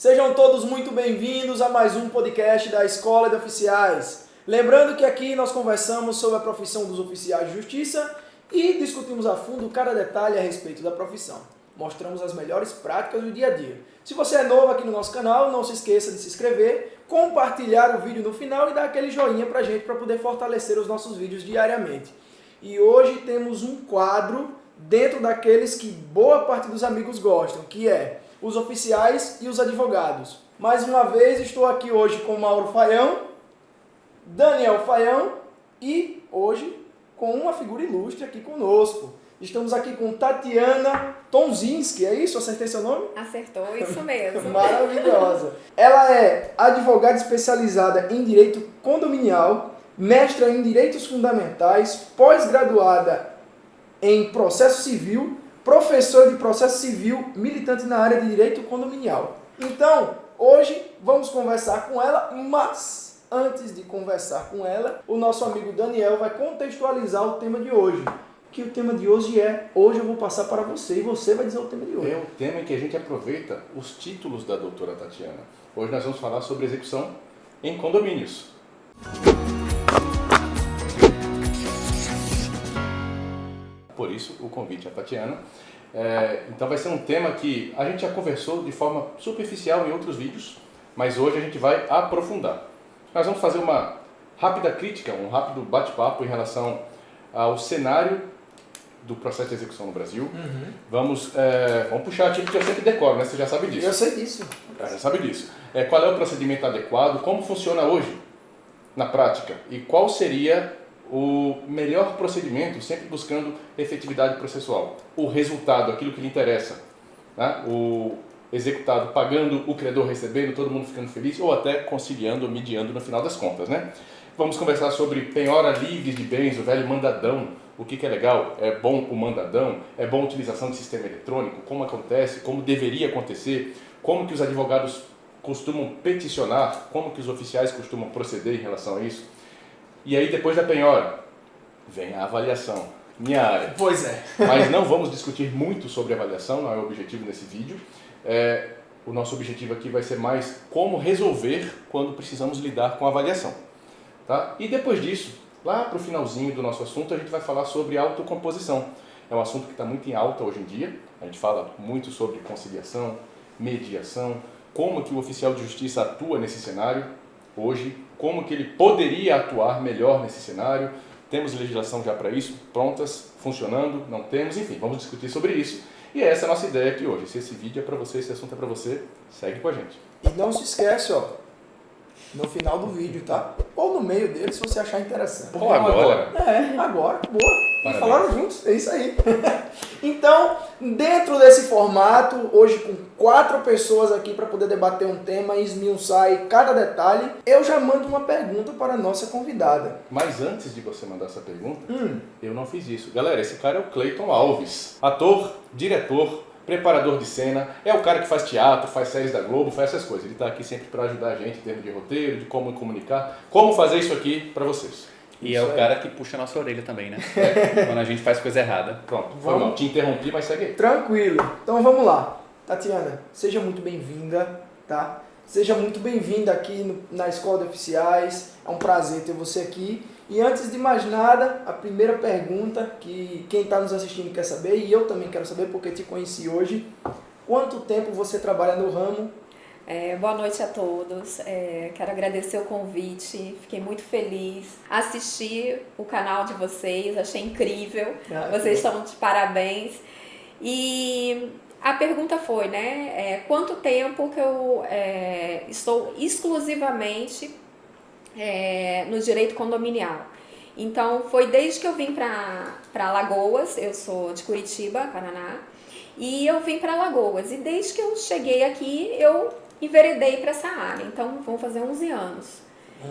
Sejam todos muito bem-vindos a mais um podcast da Escola de Oficiais. Lembrando que aqui nós conversamos sobre a profissão dos oficiais de justiça e discutimos a fundo cada detalhe a respeito da profissão. Mostramos as melhores práticas do dia a dia. Se você é novo aqui no nosso canal, não se esqueça de se inscrever, compartilhar o vídeo no final e dar aquele joinha pra gente para poder fortalecer os nossos vídeos diariamente. E hoje temos um quadro dentro daqueles que boa parte dos amigos gostam, que é os oficiais e os advogados. Mais uma vez estou aqui hoje com Mauro Faião, Daniel Faião e hoje com uma figura ilustre aqui conosco. Estamos aqui com Tatiana Tonzinski, é isso? Acertei seu nome? Acertou, isso mesmo. Maravilhosa. Ela é advogada especializada em Direito Condominial, mestra em Direitos Fundamentais, pós-graduada em Processo Civil, professora de Processo Civil, militante na área de Direito Condominial. Então, hoje vamos conversar com ela, mas antes de conversar com ela, o nosso amigo Daniel vai contextualizar o tema de hoje. Que o tema de hoje é, hoje eu vou passar para você e você vai dizer o tema de hoje. É o tema em que a gente aproveita os títulos da doutora Tatiana. Hoje nós vamos falar sobre execução em condomínios. Por isso o convite à Tatiana. Então vai ser um tema que a gente já conversou de forma superficial em outros vídeos, mas hoje a gente vai aprofundar. Nós vamos fazer uma rápida crítica, um rápido bate-papo em relação ao cenário do processo de execução no Brasil. Vamos puxar aqui porque eu sempre decoro, né? Você já sabe disso. Eu sei disso. Já sabe disso. Qual é o procedimento adequado, como funciona hoje na prática e qual seria o melhor procedimento, sempre buscando efetividade processual. O resultado, aquilo que lhe interessa, né? O executado pagando, o credor recebendo, todo mundo ficando feliz ou até conciliando ou mediando no final das contas, né? Vamos conversar sobre penhora livre de bens, o velho mandadão. O que é legal? É bom o mandadão? É bom a utilização de sistema eletrônico? Como acontece? Como deveria acontecer? Como que os advogados costumam peticionar? Como que os oficiais costumam proceder em relação a isso? E aí, depois da penhora, vem a avaliação. Minha área. Pois é. Mas não vamos discutir muito sobre avaliação, não é o objetivo desse vídeo. O nosso objetivo aqui vai ser mais como resolver quando precisamos lidar com a avaliação. Tá? E depois disso, lá para o finalzinho do nosso assunto, a gente vai falar sobre autocomposição. É um assunto que está muito em alta hoje em dia. A gente fala muito sobre conciliação, mediação, como que o oficial de justiça atua nesse cenário hoje, como que ele poderia atuar melhor nesse cenário. Temos legislação já para isso, prontas, funcionando, não temos, enfim, vamos discutir sobre isso. E essa é a nossa ideia aqui hoje. Se esse vídeo é para você, esse assunto é para você, segue com a gente. E não se esquece, ó, no final do vídeo, tá? Ou no meio dele, se você achar interessante. Ou agora. Agora, boa. E Parabéns. falaram juntos, é isso aí. Então, dentro desse formato, hoje com 4 pessoas aqui para poder debater um tema e esmiuçar cada detalhe, eu já mando uma pergunta para a nossa convidada. Mas antes de você mandar essa pergunta, eu não fiz isso. Galera, esse cara é o Cleiton Alves. Ator, diretor, preparador de cena, é o cara que faz teatro, faz séries da Globo, faz essas coisas. Ele está aqui sempre para ajudar a gente em termos de roteiro, de como comunicar, como fazer isso aqui para vocês. E é o cara que puxa a nossa orelha também, né? Quando a gente faz coisa errada. Pronto, foi mal. Te interrompi, mas segue aí. Tranquilo. Então vamos lá. Tatiana, seja muito bem-vinda, tá? Seja muito bem-vinda aqui na Escola de Oficiais. É um prazer ter você aqui. E antes de mais nada, a primeira pergunta que quem está nos assistindo quer saber, e eu também quero saber porque te conheci hoje, quanto tempo você trabalha no ramo? Boa noite a todos. Quero agradecer o convite, fiquei muito feliz. Assisti o canal de vocês, achei incrível. Vocês estão de parabéns. E a pergunta foi, né? Quanto tempo que eu estou exclusivamente no direito condominial? Então, foi desde que eu vim para Alagoas, eu sou de Curitiba, Paraná, e eu vim para Alagoas. E desde que eu cheguei aqui, eu enveredei para essa área. Então, vão fazer 11 anos.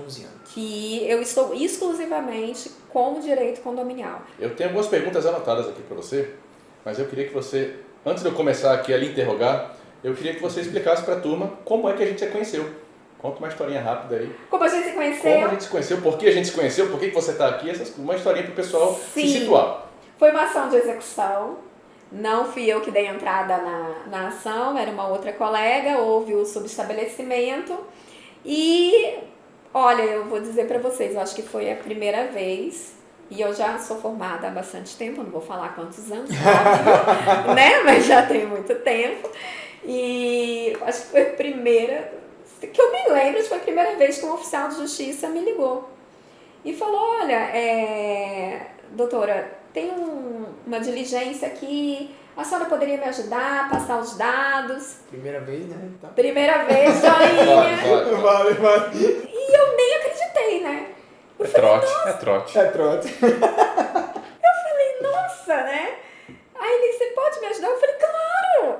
11 anos. Que eu estou exclusivamente com o direito condominial. Eu tenho algumas perguntas anotadas aqui para você, mas eu queria que você, antes de eu começar aqui a lhe interrogar, eu queria que você explicasse para a turma como é que a gente se conheceu. Conta uma historinha rápida aí. Como a gente se conheceu? Como a gente se conheceu, por que a gente se conheceu, por que você está aqui, uma historinha para o pessoal se situar. Foi uma ação de execução Não fui eu que dei entrada na ação, era uma outra colega, houve o subestabelecimento e, olha, eu vou dizer para vocês, eu acho que foi a primeira vez, e eu já sou formada há bastante tempo, não vou falar quantos anos, óbvio, né, mas já tem muito tempo, e acho que foi a primeira, que eu me lembro, foi a primeira vez que um oficial de justiça me ligou e falou, olha, doutora, tem uma diligência aqui, a senhora poderia me ajudar a passar os dados? Primeira vez, né? Então. Primeira vez, joinha. Vale. E eu nem acreditei, né? É trote. É trote. Eu falei, nossa, né? Aí ele disse, você pode me ajudar? Eu falei, claro!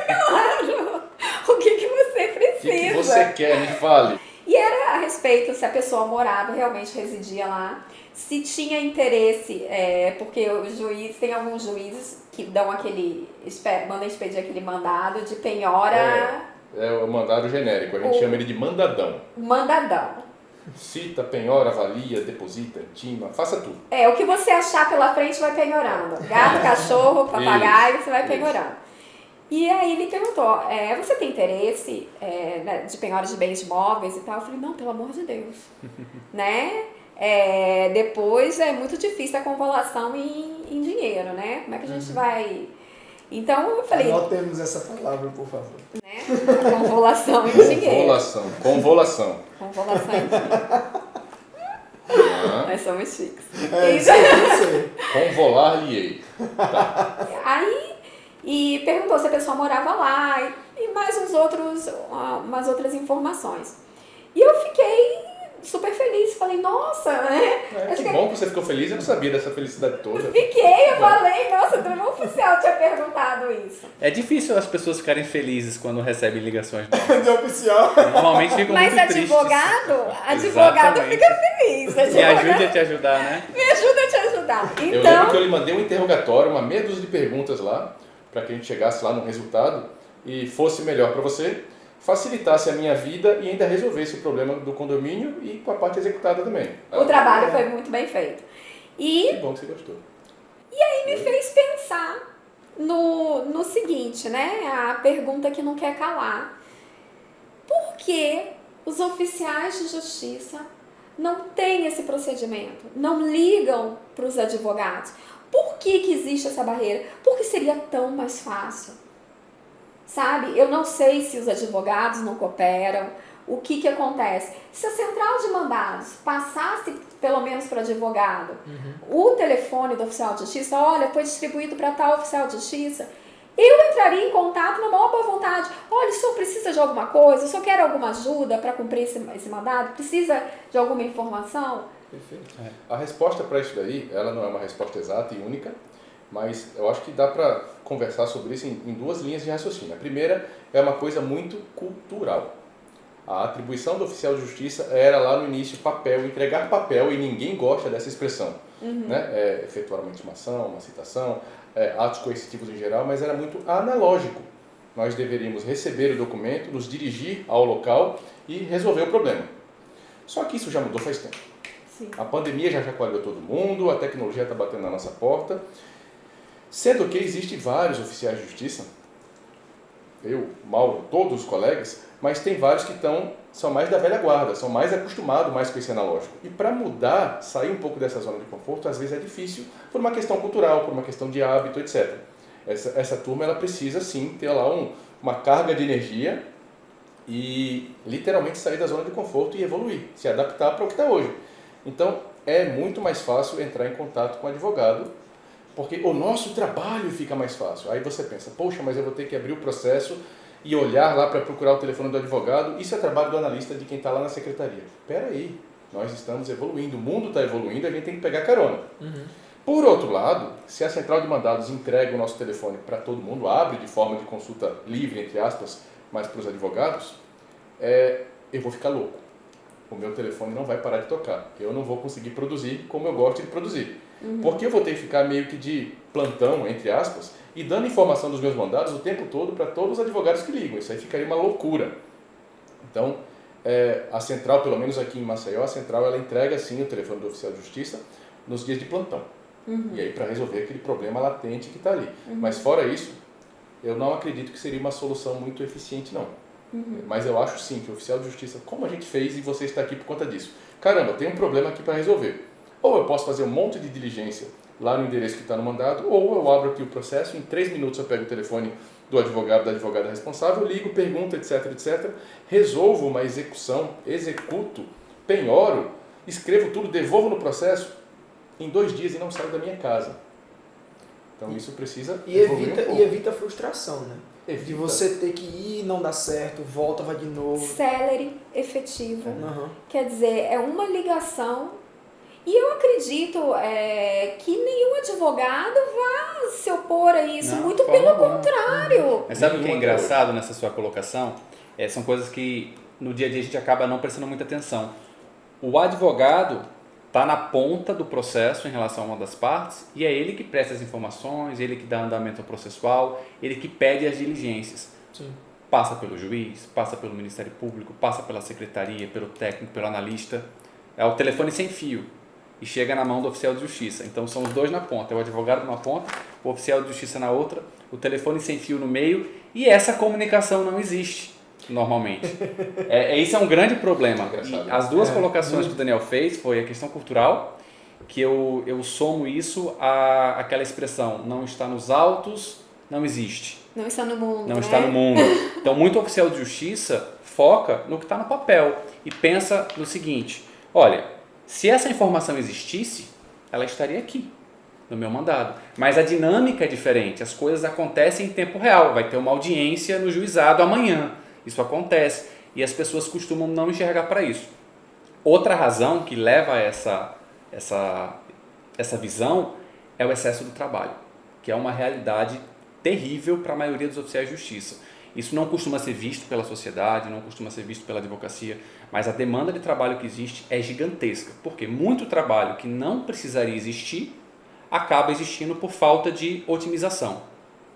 Claro! O que você O precisa? que você quer? Me fale. E era a respeito se a pessoa morava, realmente residia lá, se tinha interesse, porque o juiz, tem alguns juízes que dão mandam expedir aquele mandado de penhora. É o mandado genérico, a gente chama ele de mandadão. Mandadão. Cita, penhora, avalia, deposita, intima, faça tudo. O que você achar pela frente vai penhorando. Gato, cachorro, papagaio, você vai penhorando. E aí ele perguntou, você tem interesse de penhora de bens móveis e tal? Eu falei, não, pelo amor de Deus. Né? Depois é muito difícil a convolução em dinheiro, né? Como é que a gente vai... Então eu falei... Anotemos essa palavra, por favor. Né? Convolução em dinheiro. Convolução. Convolução em dinheiro. Nós somos chiques. Convolar-lhe-ei. Aí... E perguntou se a pessoa morava lá e mais umas outras informações. E eu fiquei super feliz, falei, nossa, né? Que bom que você ficou feliz, eu não sabia dessa felicidade toda. Eu falei, nossa, nenhum oficial tinha perguntado isso. É difícil as pessoas ficarem felizes quando recebem ligações. De oficial. Normalmente ficam Mas muito tristes. advogado fica feliz. Me ajude a te ajudar, né? Me ajuda a te ajudar. Eu lembro que eu lhe mandei um interrogatório, uma meia dúzia de perguntas lá, para que a gente chegasse lá no resultado e fosse melhor para você, facilitasse a minha vida e ainda resolvesse o problema do condomínio e com a parte executada também. O trabalho foi muito bem feito. Que bom que você gostou. E aí me fez pensar no seguinte, né? A pergunta que não quer calar. Por que os oficiais de justiça não têm esse procedimento? Não ligam para os advogados? Por que existe essa barreira? Porque seria tão mais fácil. Sabe? Eu não sei se os advogados não cooperam. O que acontece? Se a central de mandados passasse pelo menos para o advogado, o telefone do oficial de justiça, olha, foi distribuído para tal oficial de justiça, eu entraria em contato na maior boa vontade. Olha, o senhor precisa de alguma coisa? O senhor quer alguma ajuda para cumprir esse mandado? Precisa de alguma informação? Perfeito. A resposta para isso daí, ela não é uma resposta exata e única, mas eu acho que dá para conversar sobre isso em duas linhas de raciocínio. A primeira é uma coisa muito cultural. A atribuição do oficial de justiça era lá no início papel, entregar papel, e ninguém gosta dessa expressão. Né? Efetuar uma intimação, uma citação, atos coercitivos em geral, mas era muito analógico. Nós deveríamos receber o documento, nos dirigir ao local e resolver o problema. Só que isso já mudou faz tempo. Sim. A pandemia já chacoalhou todo mundo, a tecnologia está batendo na nossa porta, sendo que existem vários oficiais de justiça, eu, Mauro, todos os colegas, mas tem vários que são mais da velha guarda, são mais acostumados mais com esse analógico. E para mudar, sair um pouco dessa zona de conforto, às vezes é difícil, por uma questão cultural, por uma questão de hábito, etc. Essa turma ela precisa sim ter lá uma carga de energia e literalmente sair da zona de conforto e evoluir, se adaptar para o que está hoje. Então, é muito mais fácil entrar em contato com o advogado, porque o nosso trabalho fica mais fácil. Aí você pensa, poxa, mas eu vou ter que abrir o processo e olhar lá para procurar o telefone do advogado. Isso é trabalho do analista, de quem está lá na secretaria. Espera aí, nós estamos evoluindo, o mundo está evoluindo, a gente tem que pegar carona. Por outro lado, se a central de mandados entrega o nosso telefone para todo mundo, abre de forma de consulta livre, entre aspas, mas para os advogados, eu vou ficar louco. O meu telefone não vai parar de tocar. Eu não vou conseguir produzir como eu gosto de produzir. Porque eu vou ter que ficar meio que de plantão, entre aspas, e dando informação dos meus mandados o tempo todo para todos os advogados que ligam. Isso aí ficaria uma loucura. Então, a central, pelo menos aqui em Maceió, a central ela entrega sim o telefone do oficial de justiça nos dias de plantão. E aí para resolver aquele problema latente que está ali. Mas fora isso, eu não acredito que seria uma solução muito eficiente, não. Mas eu acho sim que o oficial de justiça, como a gente fez e você está aqui por conta disso. Caramba, tem um problema aqui para resolver. Ou eu posso fazer um monte de diligência lá no endereço que está no mandado, ou eu abro aqui o processo, em 3 minutos eu pego o telefone do advogado, da advogada responsável, ligo, pergunto, etc, etc, resolvo uma execução, executo, penhoro, escrevo tudo, devolvo no processo em 2 dias e não saio da minha casa. Então isso precisa evoluir um pouco. E evita a frustração, né? Evita. De você ter que ir, não dá certo, volta, vai de novo. Célere, efetivo. Uhum. Quer dizer, é uma ligação. E eu acredito que nenhum advogado vá se opor a isso, Não, muito de pelo forma alguma. contrário. Mas sabe o que é Nenhuma engraçado nessa sua colocação? São coisas que no dia a dia a gente acaba não prestando muita atenção. O advogado está na ponta do processo em relação a uma das partes e é ele que presta as informações, ele que dá andamento ao processual, ele que pede as diligências. Sim. Passa pelo juiz, passa pelo Ministério Público, passa pela secretaria, pelo técnico, pelo analista. É o telefone sem fio e chega na mão do oficial de justiça. Então são os dois na ponta, é o advogado numa ponta, o oficial de justiça na outra, o telefone sem fio no meio e essa comunicação não existe normalmente. Isso é um grande problema. E as duas colocações que o Daniel fez foi a questão cultural, que eu somo isso àquela expressão, não está nos autos, não existe. Não está no mundo, Não né? está no mundo. Então, muito oficial de justiça foca no que está no papel e pensa no seguinte, olha, se essa informação existisse, ela estaria aqui, no meu mandado. Mas a dinâmica é diferente, as coisas acontecem em tempo real, vai ter uma audiência no juizado amanhã, isso acontece, e as pessoas costumam não enxergar para isso. Outra razão que leva a essa visão é o excesso do trabalho, que é uma realidade terrível para a maioria dos oficiais de justiça. Isso não costuma ser visto pela sociedade, não costuma ser visto pela advocacia, mas a demanda de trabalho que existe é gigantesca, porque muito trabalho que não precisaria existir acaba existindo por falta de otimização.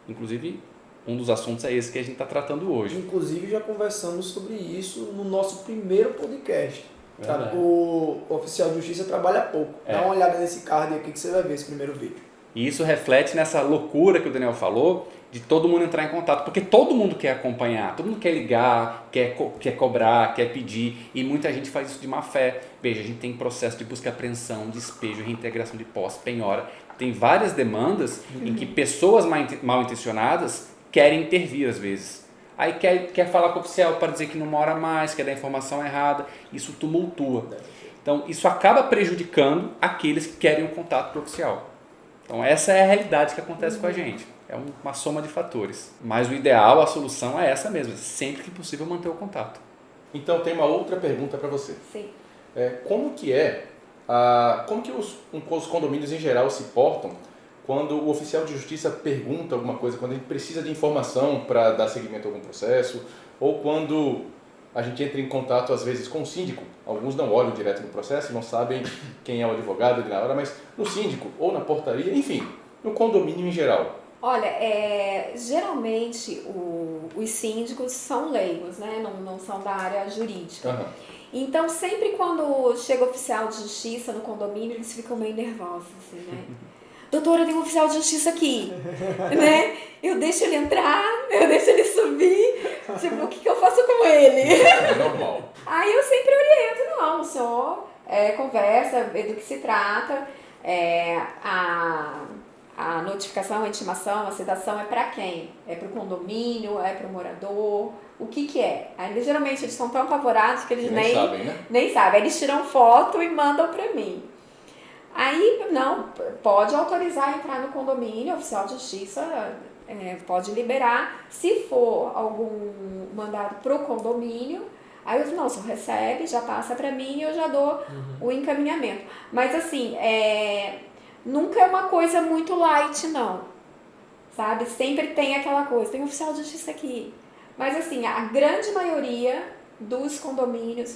Inclusive, um dos assuntos é esse que a gente está tratando hoje. Inclusive, já conversamos sobre isso no nosso primeiro podcast. Verdade. O oficial de justiça trabalha pouco. Dá uma olhada nesse card aqui que você vai ver esse primeiro vídeo. E isso reflete nessa loucura que o Daniel falou, de todo mundo entrar em contato, porque todo mundo quer acompanhar, todo mundo quer ligar, quer cobrar, quer pedir, e muita gente faz isso de má fé. Veja, a gente tem processo de busca e apreensão, despejo, reintegração de posse, penhora, tem várias demandas em que pessoas mal intencionadas querem intervir às vezes. Aí quer falar com o oficial para dizer que não mora mais, quer dar informação errada, isso tumultua. Então isso acaba prejudicando aqueles que querem o contato do oficial. Então essa é a realidade que acontece com a gente. É uma soma de fatores. Mas o ideal, a solução é essa mesmo, sempre que possível manter o contato. Então tem uma outra pergunta para você. Sim. Como que os condomínios em geral se portam quando o oficial de justiça pergunta alguma coisa, quando a gente precisa de informação para dar seguimento a algum processo, ou quando a gente entra em contato às vezes com o síndico. Alguns não olham direto no processo, não sabem quem é o advogado ali na hora, mas no síndico ou na portaria, enfim, no condomínio em geral. Olha, geralmente os síndicos são leigos, né? Não são da área jurídica. Uhum. Então, sempre quando chega oficial de justiça no condomínio, eles ficam meio nervosos, assim, né? Doutora, tem um oficial de justiça aqui, né? Eu deixo ele entrar, eu deixo ele subir, tipo, o que eu faço com ele? É normal. Aí eu sempre oriento, não, o senhor conversa, vê do que se trata, a notificação, a intimação, a citação é para quem? É para o condomínio, é para o morador, o que é? Aí, geralmente eles estão tão apavorados que eles nem sabem, né? Nem sabem, aí eles tiram foto e mandam para mim. Aí, não, pode autorizar a entrar no condomínio, o oficial de justiça pode liberar. Se for algum mandado pro condomínio, aí eu digo, não, o senhor recebe, já passa para mim e eu já dou o encaminhamento. Mas assim, nunca é uma coisa muito light, não, sabe? Sempre tem aquela coisa, tem um oficial de justiça aqui. Mas assim, a grande maioria dos condomínios,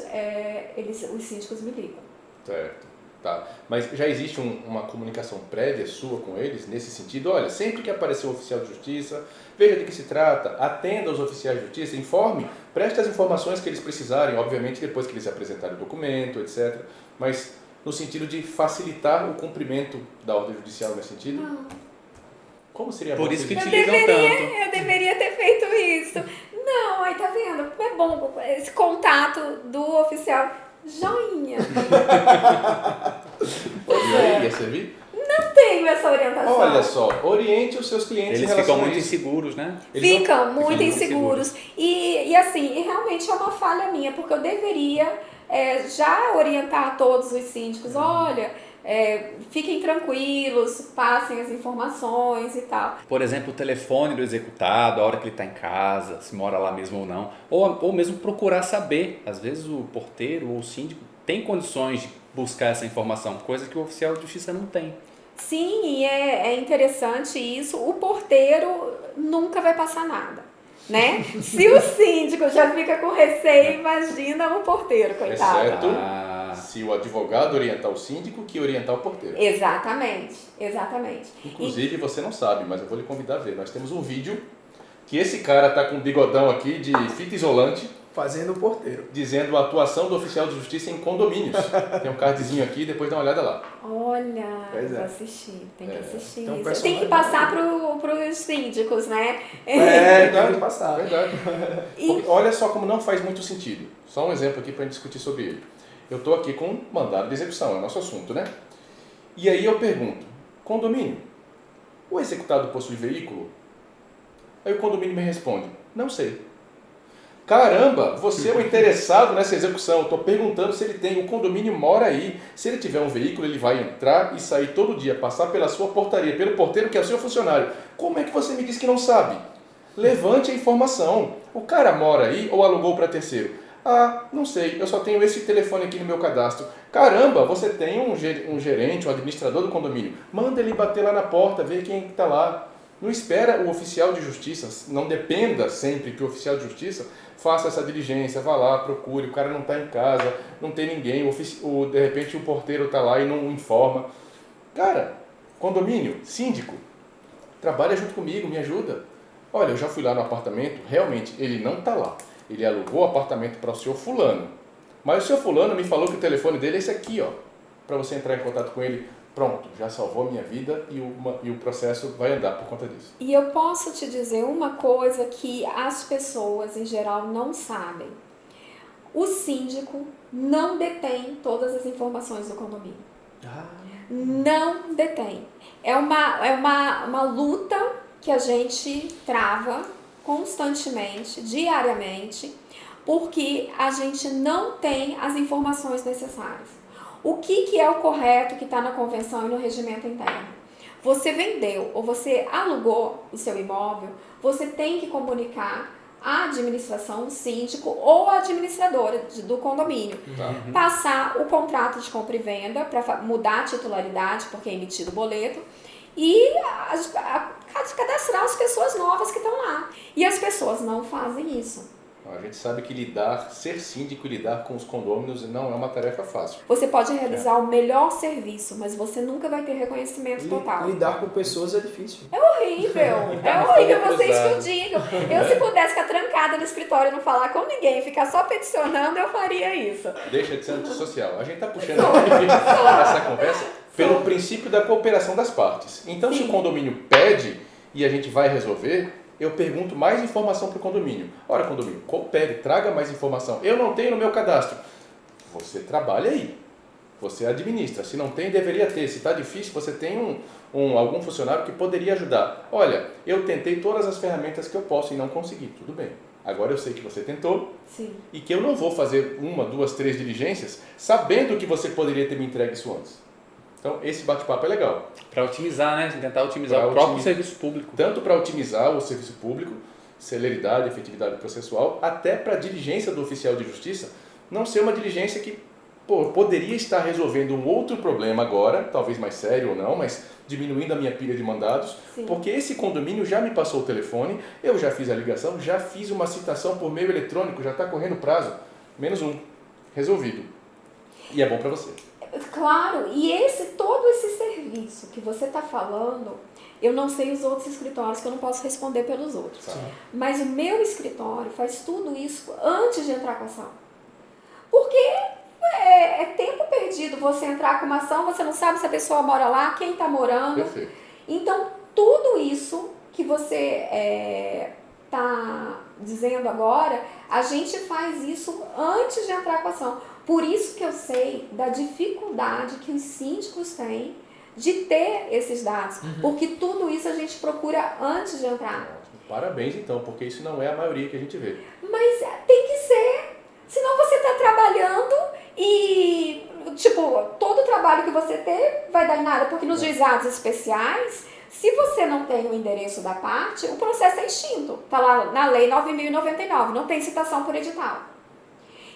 os síndicos me ligam. Certo. Tá. Mas já existe uma comunicação prévia sua com eles nesse sentido? Olha, sempre que aparecer um oficial de justiça, veja de que se trata, atenda os oficiais de justiça, informe, preste as informações que eles precisarem, obviamente depois que eles apresentarem o documento, etc. Mas no sentido de facilitar o cumprimento da ordem judicial nesse sentido? Não. Como seria Por bom isso que se- te ligam tanto. Eu deveria ter feito isso. Não, aí tá vendo? É bom esse contato do oficial. Joinha. E aí, ia servir? Não tenho essa orientação. Olha só, oriente os seus clientes em Eles relação ficam a muito isso. inseguros, né? Eles não- Ficam muito muito inseguros. E assim, e realmente é uma falha minha, porque eu deveria já orientar todos os síndicos, olha, fiquem tranquilos, passem as informações e tal. Por exemplo, o telefone do executado, a hora que ele está em casa, se mora lá mesmo ou não. Ou mesmo procurar saber. Às vezes o porteiro ou o síndico tem condições de buscar essa informação, coisa que o oficial de justiça não tem. Sim, e é interessante isso. O porteiro nunca vai passar nada, né? Se o síndico já fica com receio, imagina o porteiro, coitado. Exceto Ah. se o advogado orientar o síndico que orientar o porteiro. Exatamente. Inclusive, você não sabe, mas eu vou lhe convidar a ver. Nós temos um vídeo que esse cara tá com um bigodão aqui de fita isolante, Fazendo o porteiro. dizendo a atuação do oficial de justiça em condomínios. Tem um cardzinho aqui, depois dá uma olhada lá. Olha, Pois é. vou assistir, tem que assistir. Tem um isso. personagem Tem que passar pros síndicos, né? Tem que passar. Verdade. Porque olha só como não faz muito sentido. Só um exemplo aqui para a gente discutir sobre ele. Eu estou aqui com mandado de execução, é o nosso assunto, né? E aí eu pergunto, condomínio, o executado possui veículo? Aí o condomínio me responde, não sei. Caramba, você é o interessado nessa execução. Eu estou perguntando se ele tem, o condomínio mora aí. Se ele tiver um veículo, ele vai entrar e sair todo dia, passar pela sua portaria, pelo porteiro que é o seu funcionário. Como é que você me diz que não sabe? Levante a informação. O cara mora aí ou alugou para terceiro? Ah, não sei, eu só tenho esse telefone aqui no meu cadastro. Caramba, você tem um gerente, um administrador do condomínio. Manda ele bater lá na porta, ver quem está lá. Não espera o oficial de justiça, não dependa sempre que o oficial de justiça faça essa diligência, vá lá, procure, o cara não está em casa, não tem ninguém, de repente o porteiro está lá e não informa. Cara, condomínio, síndico, trabalha junto comigo, me ajuda. Olha, eu já fui lá no apartamento, realmente ele não está lá. Ele alugou o apartamento para o senhor fulano. Mas o senhor fulano me falou que o telefone dele é esse aqui, ó, para você entrar em contato com ele. Pronto, já salvou minha vida e o processo vai andar por conta disso. E eu posso te dizer uma coisa que as pessoas em geral não sabem. O síndico não detém todas as informações do condomínio. Não detém. É uma luta que a gente trava constantemente, diariamente, porque a gente não tem as informações necessárias. O que é o correto que está na convenção e no regimento interno? Você vendeu ou você alugou o seu imóvel, você tem que comunicar à administração, o síndico ou a administradora do condomínio. Passar o contrato de compra e venda para mudar a titularidade, porque é emitido o boleto, e cadastrar as pessoas novas que estão lá. E as pessoas não fazem isso. A gente sabe que ser síndico e lidar com os condôminos não é uma tarefa fácil. Você pode realizar o melhor serviço, mas você nunca vai ter reconhecimento total. Lidar com pessoas é difícil. É horrível, vocês que eu digo. Eu, se pudesse ficar trancada no escritório e não falar com ninguém, ficar só peticionando, eu faria isso. Deixa de ser antissocial. A gente está puxando essa conversa pelo princípio da cooperação das partes. Então, se o condomínio pede e a gente vai resolver, eu pergunto mais informação para o condomínio. Ora, condomínio, coopere, traga mais informação. Eu não tenho no meu cadastro. Você trabalha aí. Você administra. Se não tem, deveria ter. Se está difícil, você tem algum funcionário que poderia ajudar. Olha, eu tentei todas as ferramentas que eu posso e não consegui. Tudo bem. Agora eu sei que você tentou. Sim. E que eu não vou fazer 1, 2, 3 diligências sabendo que você poderia ter me entregue isso antes. Então, esse bate-papo é legal. Para otimizar, né? Tentar otimizar o próprio serviço público. Tanto para otimizar o serviço público, celeridade, efetividade processual, até para a diligência do oficial de justiça não ser uma diligência que poderia estar resolvendo um outro problema agora, talvez mais sério ou não, mas diminuindo a minha pilha de mandados, porque esse condomínio já me passou o telefone, eu já fiz a ligação, já fiz uma citação por meio eletrônico, já está correndo prazo, -1, resolvido. E é bom para você. Claro, e todo esse serviço que você está falando, eu não sei os outros escritórios, que eu não posso responder pelos outros. Mas o meu escritório faz tudo isso antes de entrar com a ação. Porque é tempo perdido perdido. Você entrar com uma ação, você não sabe se a pessoa mora lá, quem está morando. Perfeito. Então, tudo isso que você está dizendo agora, a gente faz isso antes de entrar com a ação. Por isso que eu sei da dificuldade que os síndicos têm de ter esses dados. Porque tudo isso a gente procura antes de entrar. Parabéns, então, porque isso não é a maioria que a gente vê. Mas tem que ser. Senão você está trabalhando e, todo o trabalho que você ter vai dar em nada. Porque nos juizados especiais, se você não tem o endereço da parte, o processo é extinto. Está lá na Lei 9.099, não tem citação por edital.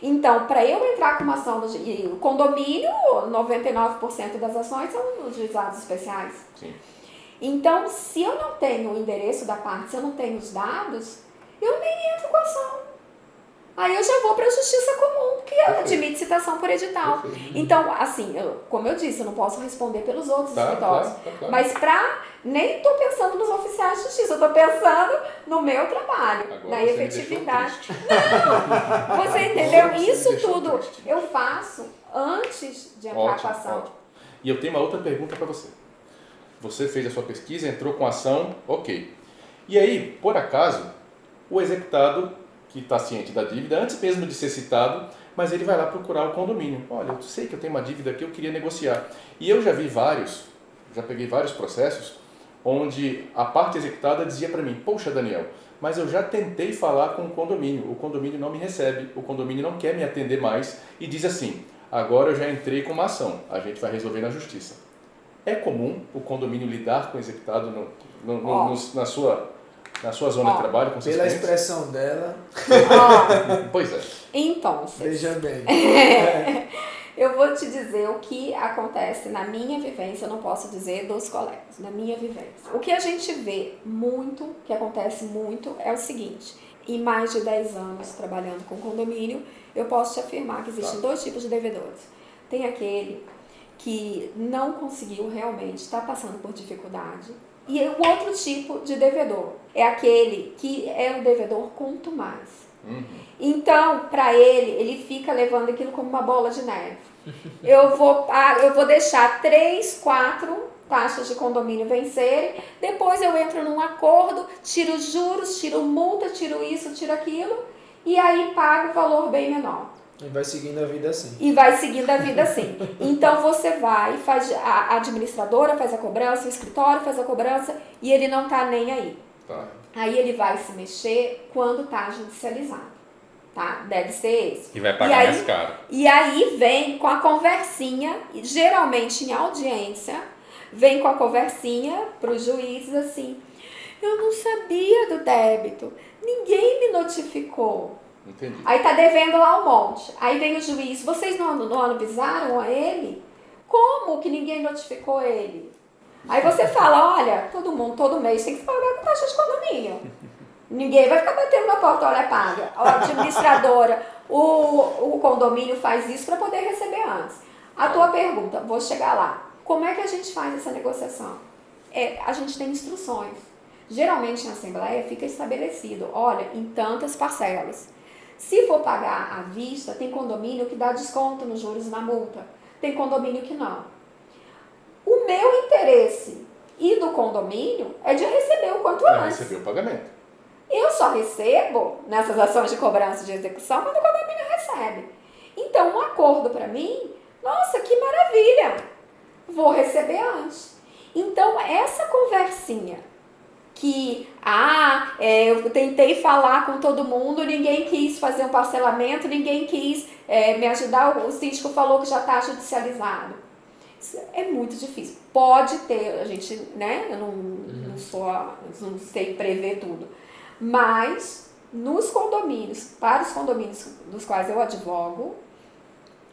Então, para eu entrar com uma ação no condomínio, 99% das ações são nos juizados especiais. Sim. Então, se eu não tenho o endereço da parte, se eu não tenho os dados, eu nem entro com a ação. Aí eu já vou para a justiça comum, que admite citação por edital. Então, assim, como eu disse, eu não posso responder pelos outros escritórios. Claro. Mas nem estou pensando nos oficiais de justiça, eu estou pensando no meu trabalho, Agora na você efetividade. me deixou Não, você entendeu? Agora você me Isso deixou tudo triste. eu faço antes de entrar com a ação. Ótimo. E eu tenho uma outra pergunta para você. Você fez a sua pesquisa, entrou com a ação, ok. E aí, por acaso, o executado, que está ciente da dívida, antes mesmo de ser citado, mas ele vai lá procurar o condomínio. Olha, eu sei que eu tenho uma dívida que eu queria negociar. E eu já peguei vários processos, onde a parte executada dizia para mim, poxa, Daniel, mas eu já tentei falar com o condomínio não me recebe, o condomínio não quer me atender mais e diz assim, agora eu já entrei com uma ação, a gente vai resolver na justiça. É comum o condomínio lidar com o executado na sua zona de trabalho, com seus Pela clientes? expressão dela, Pois é. Então, veja bem. eu vou te dizer o que acontece na minha vivência, eu não posso dizer dos colegas, na minha vivência. O que a gente vê muito, que acontece muito, é o seguinte, em mais de 10 anos trabalhando com condomínio, eu posso te afirmar que existem dois tipos de devedores. Tem aquele que não conseguiu realmente, está passando por dificuldade, e o outro tipo de devedor é aquele que é o devedor quanto mais. Então, para ele fica levando aquilo como uma bola de neve. Eu vou deixar 3, 4 taxas de condomínio vencerem, depois eu entro num acordo, tiro juros, tiro multa, tiro isso, tiro aquilo, e aí pago o valor bem menor. E vai seguindo a vida assim. Então você vai, a administradora faz a cobrança, o escritório faz a cobrança e ele não está nem aí. Tá. Aí ele vai se mexer quando está judicializado, tá? Deve ser esse. E vai pagar mais caro. E aí vem com a conversinha, geralmente em audiência, vem com a conversinha para os juízes assim, eu não sabia do débito, ninguém me notificou. Entendi. Aí tá devendo lá um monte. Aí vem o juiz, vocês não avisaram a ele? Como que ninguém notificou ele? Aí você fala, olha, todo mês tem que pagar com taxa de condomínio. Ninguém vai ficar batendo na porta, olha, paga. A administradora, o condomínio faz isso para poder receber antes. A tua pergunta, vou chegar lá. Como é que a gente faz essa negociação? A gente tem instruções. Geralmente na Assembleia fica estabelecido, olha, em tantas parcelas. Se for pagar à vista, tem condomínio que dá desconto nos juros e na multa. Tem condomínio que não. O meu interesse e do condomínio é de receber o quanto antes. Receber o pagamento. Eu só recebo nessas ações de cobrança de execução quando o condomínio recebe. Então, um acordo para mim, nossa, que maravilha! Vou receber antes. Então, essa conversinha que, eu tentei falar com todo mundo, ninguém quis fazer um parcelamento, ninguém quis me ajudar, o síndico falou que já está judicializado. Isso é muito difícil. Pode ter, a gente, né, eu não sei prever tudo, mas nos condomínios, para os condomínios dos quais eu advogo,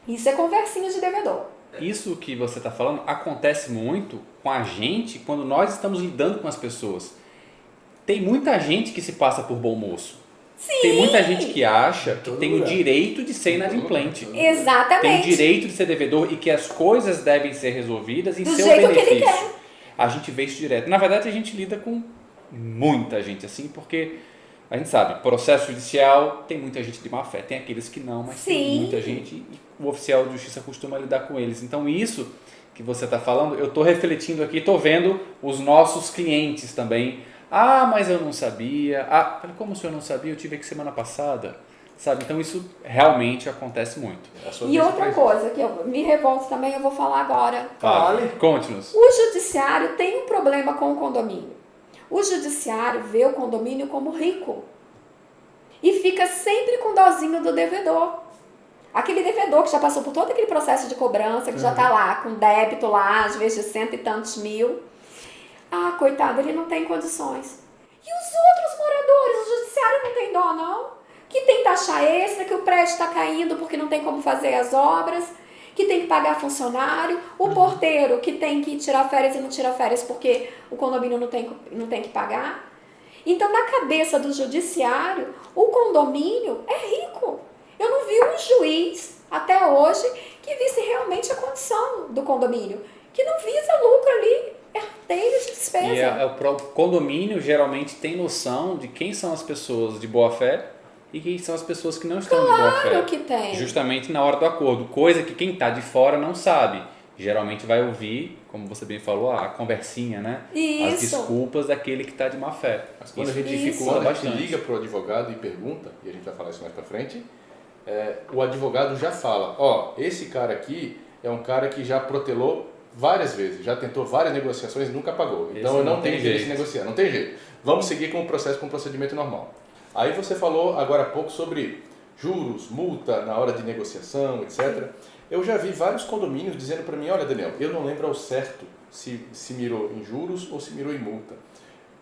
isso é conversinha de devedor. Isso que você está falando acontece muito com a gente quando nós estamos lidando com as pessoas. Tem muita gente que se passa por bom moço. Sim. Tem muita gente que acha que tem o lugar. direito de ser inadimplente. Exatamente. Tem o direito de ser devedor e que as coisas devem ser resolvidas em Do seu jeito que ele benefício. quer. A gente vê isso direto. Na verdade, a gente lida com muita gente assim, porque A gente sabe, processo judicial tem muita gente de má fé, tem aqueles que não, mas tem muita gente e o oficial de justiça costuma lidar com eles. Então isso que você está falando, eu estou refletindo aqui, estou vendo os nossos clientes também. Ah, mas eu não sabia. Ah, como o senhor não sabia? Eu tive aqui semana passada. Sabe? Então isso realmente acontece muito. E outra coisa que eu me revolto também, eu vou falar agora. Fale. Conte-nos. O judiciário tem um problema com o condomínio. O judiciário vê o condomínio como rico e fica sempre com dozinho do devedor. Aquele devedor que já passou por todo aquele processo de cobrança, que já está lá com débito lá, às vezes de 100 e tantos mil. Ah, coitado, ele não tem condições. E os outros moradores? O judiciário não tem dó, não? Que tem taxa extra, que o prédio está caindo porque não tem como fazer as obras, que tem que pagar funcionário, o porteiro que tem que tirar férias e não tira férias porque o condomínio não tem que pagar. Então, na cabeça do judiciário, o condomínio é rico. Eu não vi um juiz, até hoje, que visse realmente a condição do condomínio, que não visa lucro ali, é rateio de despesa. E o condomínio geralmente tem noção de quem são as pessoas de boa fé e quem são as pessoas que não estão de boa fé. Claro que tem. Justamente na hora do acordo, coisa que quem está de fora não sabe. Geralmente vai ouvir, como você bem falou, a conversinha, né? Isso. As desculpas daquele que está de má fé. Mas quando Isso a gente, dificulta quando a gente bastante. liga para o advogado e pergunta, e a gente vai falar isso mais para frente, o advogado já fala, esse cara aqui é um cara que já protelou várias vezes, já tentou várias negociações e nunca pagou. Então eu não tenho interesse em negociar, não tem jeito. Vamos seguir com o processo, com o procedimento normal. Aí você falou agora há pouco sobre juros, multa na hora de negociação, etc. Eu já vi vários condomínios dizendo para mim, olha Daniel, eu não lembro ao certo se mirou em juros ou se mirou em multa.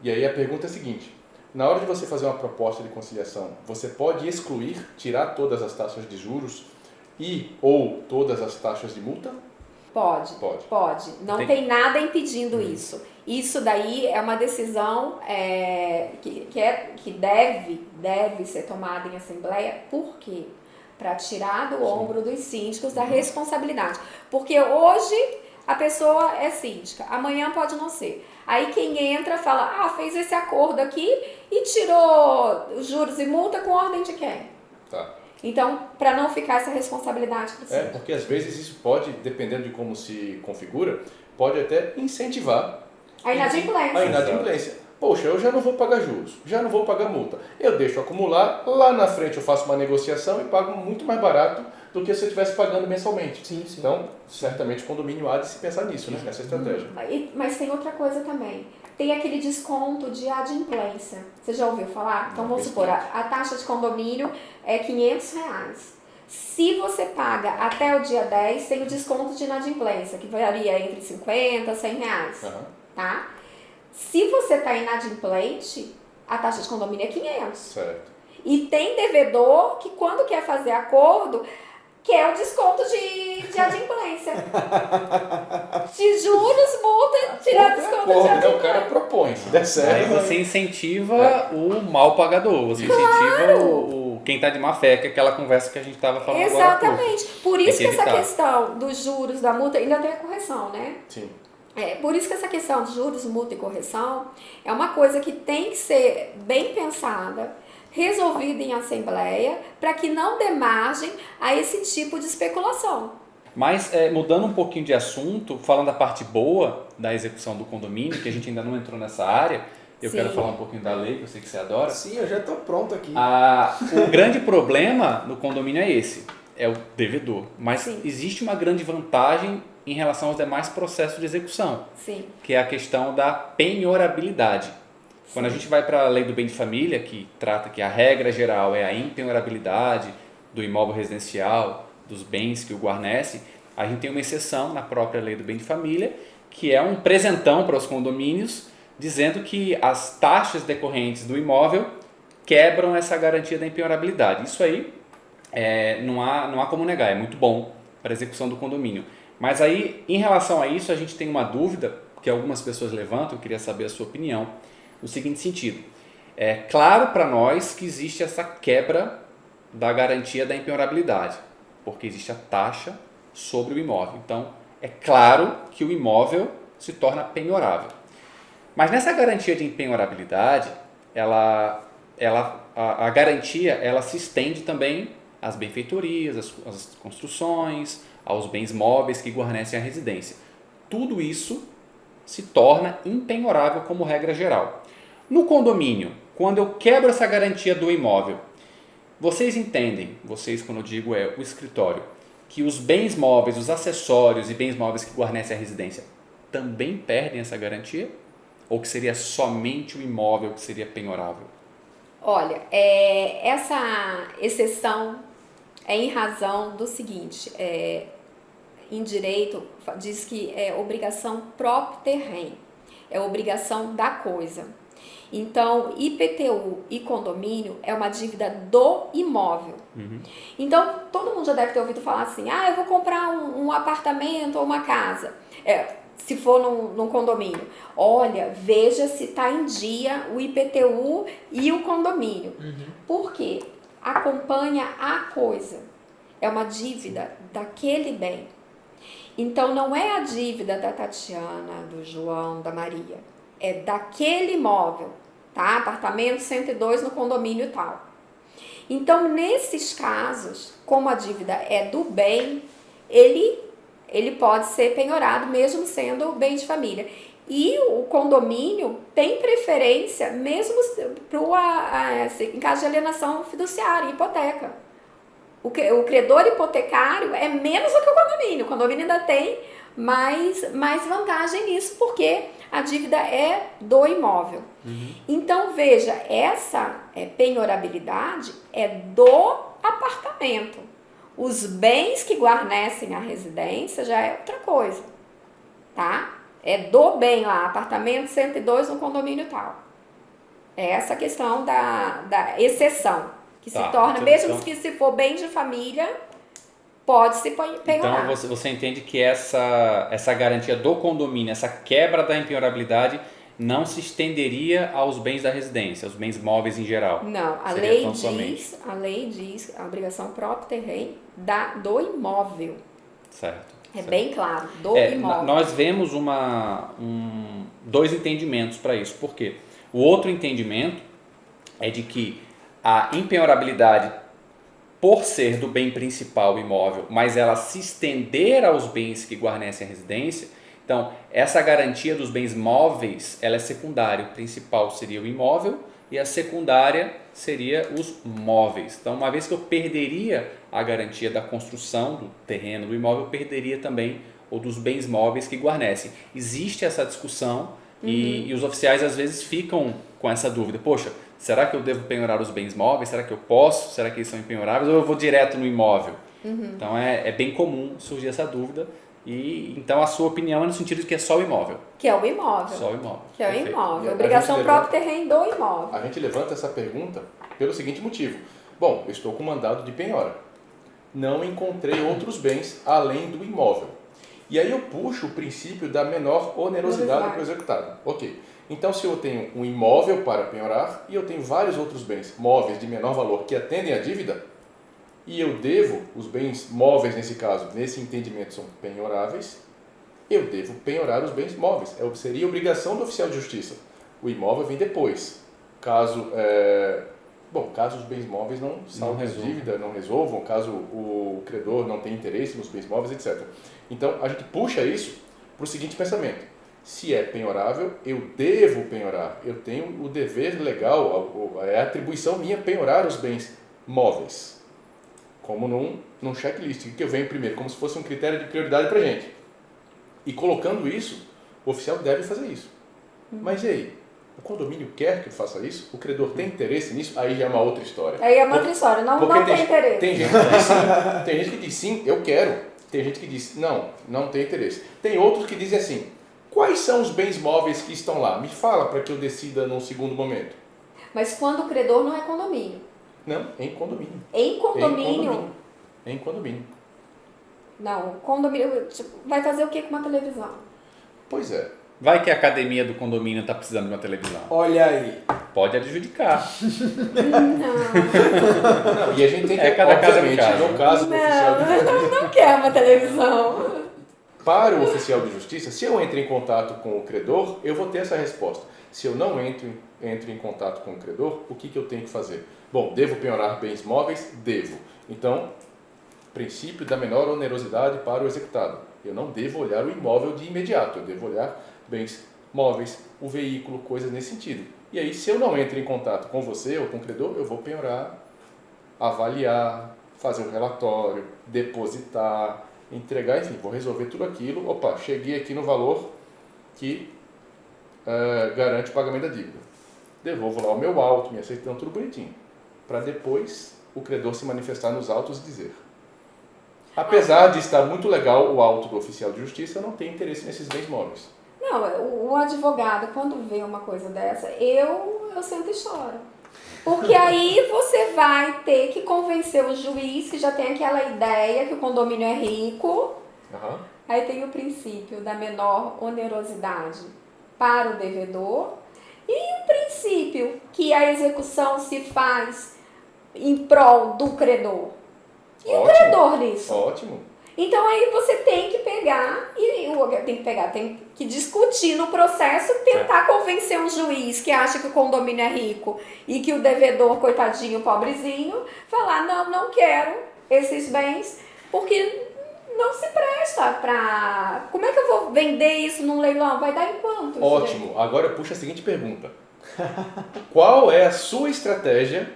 E aí a pergunta é a seguinte, na hora de você fazer uma proposta de conciliação, você pode excluir, tirar todas as taxas de juros e ou todas as taxas de multa? Pode. Não tem nada impedindo isso. Isso daí é uma decisão que deve ser tomada em assembleia. Por quê? Para tirar do ombro dos síndicos da responsabilidade. Porque hoje a pessoa é síndica, amanhã pode não ser. Aí quem entra fala, fez esse acordo aqui e tirou juros e multa com ordem de quem? Tá. Então, para não ficar essa responsabilidade para o síndico. Porque às vezes isso pode, dependendo de como se configura, pode até incentivar a inadimplência. A inadimplência. Poxa, eu já não vou pagar juros, já não vou pagar multa. Eu deixo acumular, lá na frente eu faço uma negociação e pago muito mais barato do que se eu estivesse pagando mensalmente. Sim. Então, certamente o condomínio há de se pensar nisso, né? Nessa estratégia. Mas tem outra coisa também. Tem aquele desconto de adimplência. Você já ouviu falar? Então vamos supor, a taxa de condomínio é R$500. Se você paga até o dia 10, tem o desconto de inadimplência, que varia entre 50 e 100 reais. Tá? Se você está inadimplente, a taxa de condomínio é 500. Certo. E tem devedor que quando quer fazer acordo, quer o desconto de adimplência. De juros, multa, tirar desconto de adimplência. O cara propõe, se der certo. Aí você incentiva o mal pagador, você incentiva quem está de má fé, que é aquela conversa que a gente estava falando agora há pouco. Exatamente. Por isso que essa evitar. questão dos juros, da multa, ainda tem a correção, né? Sim. Por isso que essa questão de juros, multa e correção é uma coisa que tem que ser bem pensada, resolvida em assembleia, para que não dê margem a esse tipo de especulação. Mas mudando um pouquinho de assunto, falando da parte boa da execução do condomínio, que a gente ainda não entrou nessa área, eu quero falar um pouquinho da lei, que eu sei que você adora. Sim, eu já estou pronto aqui. O grande problema no condomínio é esse, é o devedor. Mas existe uma grande vantagem em relação aos demais processos de execução, que é a questão da penhorabilidade. Quando a gente vai para a lei do bem de família, que trata que a regra geral é a impenhorabilidade do imóvel residencial, dos bens que o guarnece, a gente tem uma exceção na própria lei do bem de família, que é um presentão para os condomínios, dizendo que as taxas decorrentes do imóvel quebram essa garantia da impenhorabilidade. Isso aí não há como negar, é muito bom para a execução do condomínio. Mas aí, em relação a isso, a gente tem uma dúvida, que algumas pessoas levantam, eu queria saber a sua opinião, no seguinte sentido. É claro para nós que existe essa quebra da garantia da impenhorabilidade, porque existe a taxa sobre o imóvel. Então, é claro que o imóvel se torna penhorável. Mas nessa garantia de impenhorabilidade, ela a garantia ela se estende também às benfeitorias, às construções, aos bens móveis que guarnecem a residência. Tudo isso se torna impenhorável como regra geral. No condomínio, quando eu quebro essa garantia do imóvel, vocês entendem, quando eu digo o escritório, que os bens móveis, os acessórios e bens móveis que guarnecem a residência também perdem essa garantia? Ou que seria somente o imóvel que seria penhorável? Olha, essa exceção é em razão do seguinte, em direito diz que é obrigação propter rem, é obrigação da coisa. Então, IPTU e condomínio é uma dívida do imóvel. Então, todo mundo já deve ter ouvido falar assim, eu vou comprar um apartamento ou uma casa, se for num condomínio. Olha, veja se está em dia o IPTU e o condomínio. Por quê? Acompanha a coisa. É uma dívida daquele bem. Então, não é a dívida da Tatiana, do João, da Maria. É daquele imóvel, tá? Apartamento 102 no condomínio tal. Então, nesses casos, como a dívida é do bem, ele pode ser penhorado mesmo sendo bem de família. E o condomínio tem preferência mesmo em caso de alienação fiduciária, hipoteca. O credor hipotecário é menos do que o condomínio. O condomínio ainda tem mais vantagem nisso, porque a dívida é do imóvel. Então, veja, essa penhorabilidade é do apartamento. Os bens que guarnecem a residência já é outra coisa, tá? É do bem lá, apartamento 102 no condomínio tal. É essa questão da exceção, que se torna, mesmo que se for bem de família, pode se penhorar. Então, você entende que essa garantia do condomínio, essa quebra da impenhorabilidade, não se estenderia aos bens da residência, aos bens móveis em geral? Não, a lei diz a obrigação propter rem do imóvel. Certo. Bem claro, do imóvel. Nós vemos dois entendimentos para isso. Por quê? O outro entendimento é de que a impenhorabilidade, por ser do bem principal imóvel, mas ela se estender aos bens que guarnecem a residência, então essa garantia dos bens móveis ela é secundária. O principal seria o imóvel e a secundária seria os móveis. Então, uma vez que eu perderia a garantia da construção do terreno, do imóvel, eu perderia também o dos bens móveis que guarnecem. Existe essa discussão e os oficiais às vezes ficam com essa dúvida. Poxa, será que eu devo penhorar os bens móveis? Será que eu posso? Será que eles são impenhoráveis? Ou eu vou direto no imóvel? Então, é bem comum surgir essa dúvida. E então a sua opinião é no sentido de que é só o imóvel. Que é o imóvel. Só o imóvel. Que é o imóvel. Obrigação propter rem do imóvel. A gente levanta essa pergunta pelo seguinte motivo. Bom, eu estou com mandado de penhora. Não encontrei outros bens além do imóvel. E aí eu puxo o princípio da menor onerosidade para o executado. Ok. Então, se eu tenho um imóvel para penhorar e eu tenho vários outros bens móveis de menor valor que atendem à dívida, e eu devo, os bens móveis nesse caso, nesse entendimento são penhoráveis, eu devo penhorar os bens móveis. Seria obrigação do oficial de justiça. O imóvel vem depois. Caso os bens móveis não saldem a dívida, não resolvam, caso o credor não tenha interesse nos bens móveis, etc. Então, a gente puxa isso para o seguinte pensamento. Se é penhorável, eu devo penhorar. Eu tenho o dever legal, é a atribuição minha penhorar os bens móveis. Como num checklist, que eu venho primeiro, como se fosse um critério de prioridade para a gente. E colocando isso, o oficial deve fazer isso. Mas e aí? O condomínio quer que eu faça isso? O credor tem interesse nisso? Aí já é uma outra história. Aí é uma outra história, não tem interesse. Tem gente que diz sim, tem gente que diz sim, eu quero. Tem gente que diz não tem interesse. Tem outros que dizem assim, quais são os bens móveis que estão lá? Me fala para que eu decida num segundo momento. Mas quando o credor não é condomínio? Não, em condomínio. Em condomínio? Em condomínio. Não, condomínio vai fazer o que com uma televisão? Pois é. Vai que a academia do condomínio está precisando de uma televisão. Olha aí. Pode adjudicar. Não, e a gente tem que, cada obviamente, caso no caso do oficial de não quer uma televisão. para o oficial de justiça, se eu entro em contato com o credor, eu vou ter essa resposta. Se eu não entro em contato com o credor, o que eu tenho que fazer? Bom, devo penhorar bens móveis? Devo. Então, princípio da menor onerosidade para o executado. Eu não devo olhar o imóvel de imediato, eu devo olhar bens móveis, o veículo, coisas nesse sentido. E aí, se eu não entro em contato com você ou com o credor, eu vou penhorar, avaliar, fazer um relatório, depositar, entregar, enfim, vou resolver tudo aquilo. Opa, cheguei aqui no valor que garante o pagamento da dívida. Devolvo lá o meu auto, minha certidão, tudo bonitinho. Para depois o credor se manifestar nos autos e dizer. Apesar de estar muito legal o auto do oficial de justiça, eu não tenho interesse nesses bens móveis. Não, o advogado, quando vê uma coisa dessa, eu sento e choro. Porque aí você vai ter que convencer o juiz, que já tem aquela ideia que o condomínio é rico. Uhum. Aí tem o princípio da menor onerosidade para o devedor e o princípio que a execução se faz em prol do credor. E Ótimo. o credor nisso? Ótimo. Então aí você tem que pegar tem que discutir no processo, tentar convencer um juiz que acha que o condomínio é rico e que o devedor, coitadinho, pobrezinho, falar, não quero esses bens, porque não se presta para... Como é que eu vou vender isso num leilão? Vai dar em quanto? Ótimo. Agora eu puxo a seguinte pergunta. Qual é a sua estratégia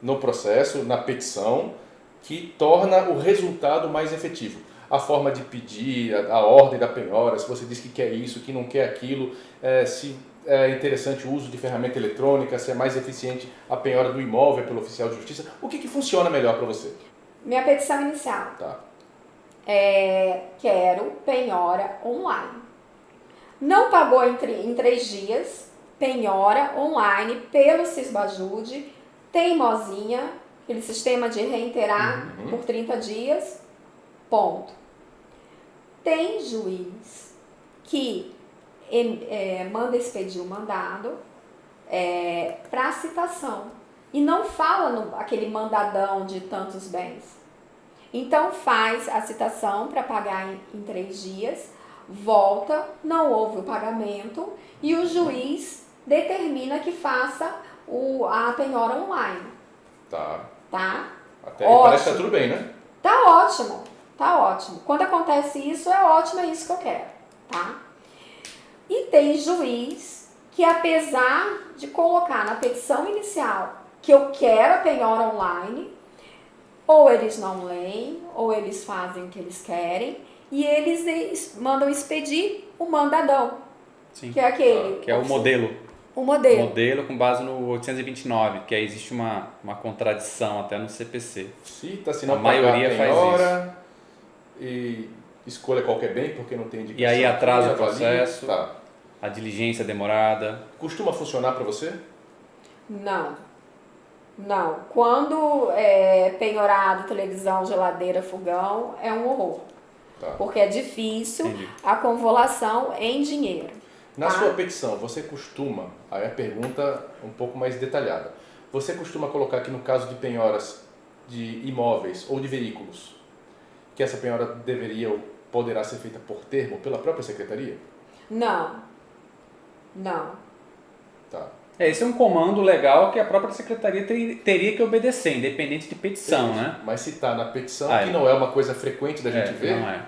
no processo, na petição, que torna o resultado mais efetivo? A forma de pedir, a ordem da penhora, se você diz que quer isso, que não quer aquilo, se é interessante o uso de ferramenta eletrônica, se é mais eficiente a penhora do imóvel pelo oficial de justiça. O que funciona melhor para você? Minha petição inicial. Tá. Quero penhora online. Não pagou em 3 dias, penhora online pelo Sisbajude, teimosinha, aquele sistema de reiterar por 30 dias, ponto. Tem juiz que manda expedir o mandado para citação e não fala aquele mandadão de tantos bens. Então faz a citação para pagar em 3 dias, volta, não houve o pagamento e o juiz determina que faça a penhora online. Tá? Até aí parece que tá tudo bem, né? Tá ótimo. Quando acontece isso, é ótimo, é isso que eu quero, tá? E tem juiz que, apesar de colocar na petição inicial que eu quero a penhora online, ou eles não leem, ou eles fazem o que eles querem, e eles mandam expedir o mandadão. Sim. Que é aquele... Que é o modelo. O modelo. Modelo com base no 829, que aí existe uma contradição até no CPC. Cita, se não a maioria pagar, penhora, e escolha qualquer bem, porque não tem indicação. E aí atrasa o avalia, processo, tá. a diligência demorada. Costuma funcionar para você? Não. Quando penhorado, televisão, geladeira, fogão, é um horror. Tá. Porque é difícil. Entendi. A convolução em dinheiro. Na tá? sua petição, você costuma, aí a pergunta um pouco mais detalhada, você costuma colocar aqui no caso de penhoras de imóveis ou de veículos, que essa penhora deveria ou poderá ser feita por termo pela própria secretaria? Não. Tá. Esse é um comando legal que a própria secretaria teria que obedecer, independente de petição, né? Mas se está na petição, Ah, que não é uma coisa frequente da gente ver, Não é.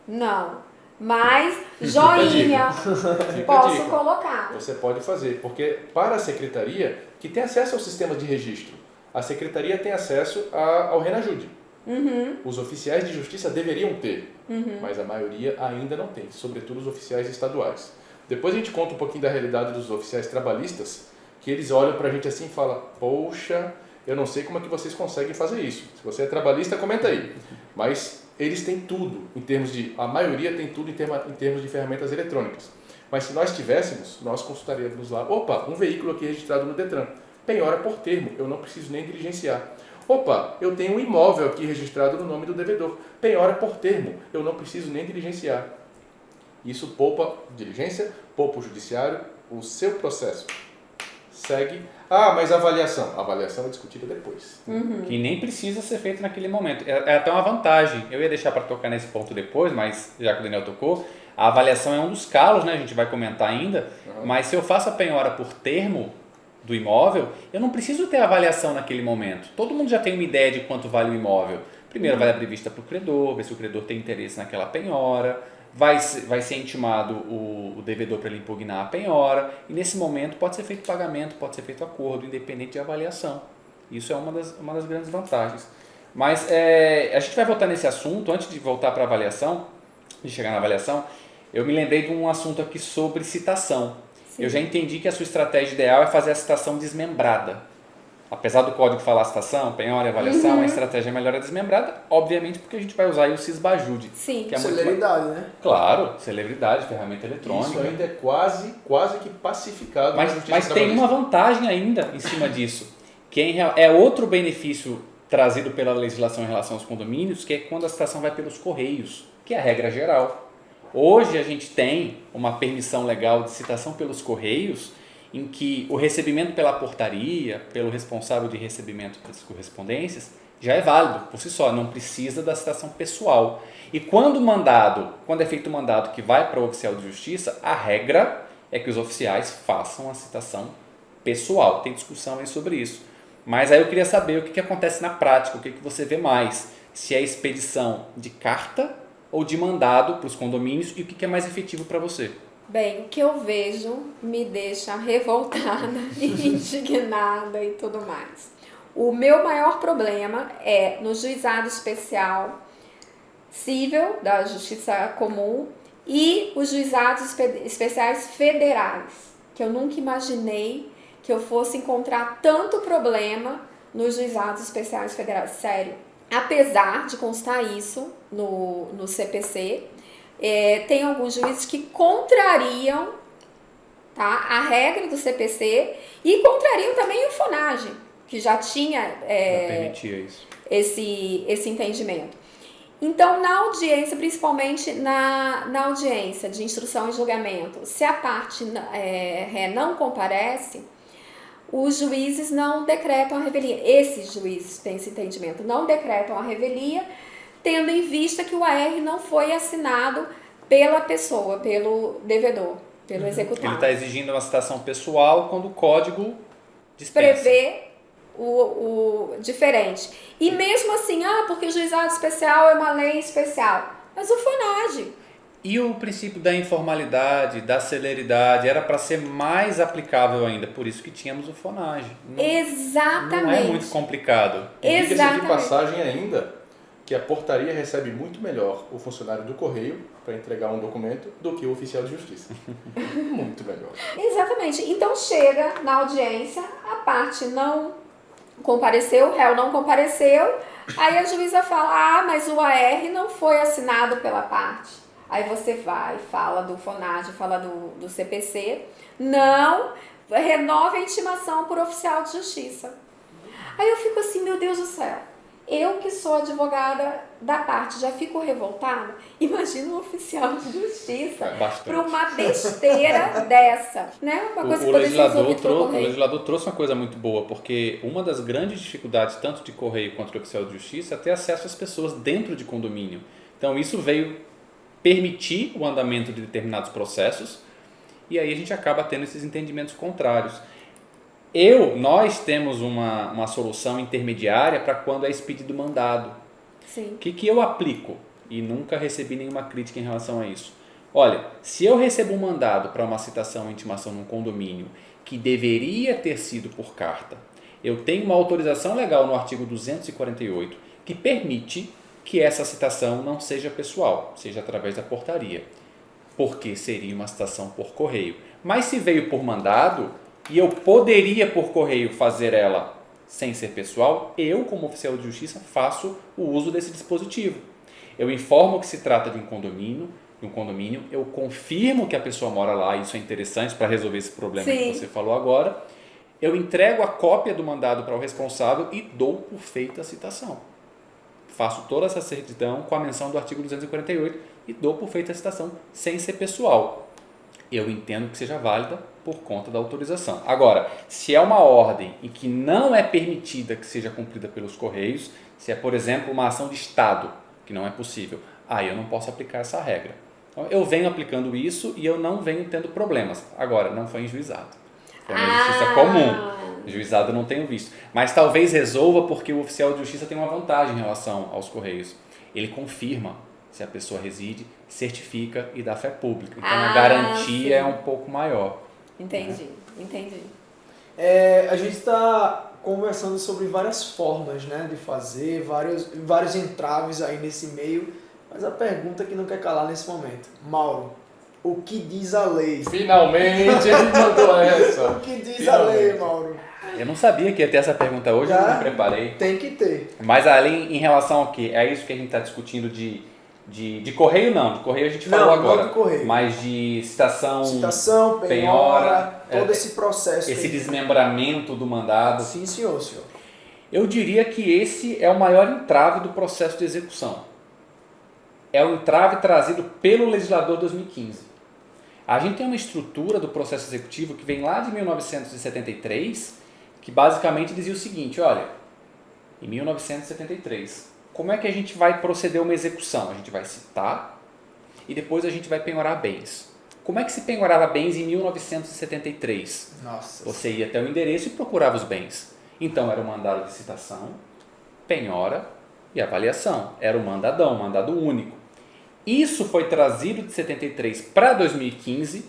Não. Mas joinha fica a posso dica. colocar. Você pode fazer, porque para a secretaria, que tem acesso ao sistema de registro, a secretaria tem acesso ao Renajude. Os oficiais de justiça deveriam ter, mas a maioria ainda não tem, sobretudo os oficiais estaduais. Depois a gente conta um pouquinho da realidade dos oficiais trabalhistas, que eles olham pra gente assim e falam, poxa, eu não sei como é que vocês conseguem fazer isso. Se você é trabalhista, comenta aí. Mas eles têm tudo, a maioria tem tudo em termos de ferramentas eletrônicas. Mas se nós tivéssemos, nós consultaríamos lá, opa, um veículo aqui registrado no Detran, penhora por termo, eu não preciso nem diligenciar. Opa, eu tenho um imóvel aqui registrado no nome do devedor, penhora por termo, eu não preciso nem diligenciar. Isso poupa diligência, poupa o judiciário, o seu processo segue. Ah, mas a avaliação. A avaliação é discutida depois. Que nem precisa ser feito naquele momento. É até uma vantagem. Eu ia deixar para tocar nesse ponto depois, mas já que o Daniel tocou, a avaliação é um dos calos, né? A gente vai comentar ainda. Mas se eu faço a penhora por termo do imóvel, eu não preciso ter avaliação naquele momento. Todo mundo já tem uma ideia de quanto vale o imóvel. Primeiro vai abrir vista para o credor, ver se o credor tem interesse naquela penhora. Vai ser intimado o devedor para ele impugnar a penhora, e nesse momento pode ser feito pagamento, pode ser feito acordo, independente de avaliação. Isso é uma das grandes vantagens. Mas a gente vai voltar nesse assunto, antes de voltar para a avaliação, de chegar na avaliação, eu me lembrei de um assunto aqui sobre citação. Sim. Eu já entendi que a sua estratégia ideal é fazer a citação desmembrada. Apesar do código falar citação, penhora e avaliação, a estratégia melhor é desmembrada, obviamente porque a gente vai usar aí o Sysbajude. Sim. Que é celebridade, né? Claro, celebridade, ferramenta eletrônica. Isso ainda é quase que pacificado. Mas tem uma vantagem ainda em cima disso, que é outro benefício trazido pela legislação em relação aos condomínios, que é quando a citação vai pelos correios, que é a regra geral. Hoje a gente tem uma permissão legal de citação pelos correios, em que o recebimento pela portaria, pelo responsável de recebimento das correspondências, já é válido por si só, não precisa da citação pessoal. E quando é feito o mandado que vai para o oficial de justiça, a regra é que os oficiais façam a citação pessoal. Tem discussão aí sobre isso. Mas aí eu queria saber o que acontece na prática, o que você vê mais, se é expedição de carta ou de mandado para os condomínios, e o que é mais efetivo para você. Bem, o que eu vejo me deixa revoltada e indignada e tudo mais. O meu maior problema é no juizado especial civil da Justiça Comum e os juizados especiais federais, que eu nunca imaginei que eu fosse encontrar tanto problema nos juizados especiais federais. Sério, apesar de constar isso no CPC, tem alguns juízes que contrariam, tá, a regra do CPC e contrariam também o FONAGE, que já tinha já permitia isso. esse entendimento. Então, na audiência, principalmente na audiência de instrução e julgamento, se a parte ré não comparece, os juízes não decretam a revelia. Esses juízes têm esse entendimento, não decretam a revelia, tendo em vista que o AR não foi assinado pela pessoa, pelo devedor, pelo executado. Ele está exigindo uma citação pessoal quando o código dispensa. Prevê o diferente. E mesmo assim, porque o juizado especial é uma lei especial. Mas o FONAGE. E o princípio da informalidade, da celeridade, era para ser mais aplicável ainda, por isso que tínhamos o FONAGE. Exatamente. Não é muito complicado. Diga-se de passagem ainda, que a portaria recebe muito melhor o funcionário do correio para entregar um documento do que o oficial de justiça. Muito melhor. Exatamente. Então chega na audiência, a parte não compareceu, o réu não compareceu, aí a juíza fala, mas o AR não foi assinado pela parte. Aí você vai, fala do FONAGE, fala do CPC, não, renova a intimação por oficial de justiça. Aí eu fico assim, meu Deus do céu. Eu que sou advogada da parte, já fico revoltada. Imagina um oficial de justiça para uma besteira dessa, né? Uma coisa o legislador trouxe uma coisa muito boa, porque uma das grandes dificuldades, tanto de correio quanto de oficial de justiça, é ter acesso às pessoas dentro de condomínio. Então isso veio permitir o andamento de determinados processos, e aí a gente acaba tendo esses entendimentos contrários. Nós temos uma solução intermediária para quando é expedido mandado. Sim. O que eu aplico? E nunca recebi nenhuma crítica em relação a isso. Olha, se eu recebo um mandado para uma citação ou intimação num condomínio que deveria ter sido por carta, eu tenho uma autorização legal no artigo 248 que permite que essa citação não seja pessoal, seja através da portaria, porque seria uma citação por correio. Mas se veio por mandado, e eu poderia por correio fazer ela sem ser pessoal, eu como oficial de justiça faço o uso desse dispositivo. Eu informo que se trata de um condomínio, eu confirmo que a pessoa mora lá, isso é interessante para resolver esse problema Sim. que você falou agora, eu entrego a cópia do mandado para o responsável e dou por feita a citação. Faço toda essa certidão com a menção do artigo 248 e dou por feita a citação sem ser pessoal. eu entendo que seja válida por conta da autorização. Agora, se é uma ordem e que não é permitida que seja cumprida pelos Correios, se é, por exemplo, uma ação de Estado, que não é possível, aí eu não posso aplicar essa regra. Então, eu venho aplicando isso e eu não venho tendo problemas. Agora, não foi em juizado. Foi na justiça comum. Juizado eu não tenho visto. Mas talvez resolva porque o oficial de justiça tem uma vantagem em relação aos Correios. Ele confirma se a pessoa reside, certifica e dá fé pública. Então a garantia sim. é um pouco maior. Entendi. A gente está conversando sobre várias formas, né, de fazer, vários entraves aí nesse meio, mas a pergunta que não quer calar nesse momento. Mauro, o que diz a lei? Finalmente ele mandou essa. O que diz a lei, Mauro? Eu não sabia que ia ter essa pergunta hoje, eu não me preparei. Tem que ter. Mas ali em relação ao quê? É isso que a gente está discutindo de correio não, de correio a gente falou agora. Não de correio. Mas de citação, penhora, todo esse processo. Esse aí. desmembramento do mandado. Sim, senhor. Eu diria que esse é o maior entrave do processo de execução. É o entrave trazido pelo legislador 2015. A gente tem uma estrutura do processo executivo que vem lá de 1973, que basicamente dizia o seguinte, olha, em 1973, como é que a gente vai proceder uma execução? A gente vai citar e depois a gente vai penhorar bens. Como é que se penhorava bens em 1973? Nossa. Você ia até o endereço e procurava os bens. Então era o mandado de citação, penhora e avaliação. Era o mandadão, o mandado único. Isso foi trazido de 73 para 2015,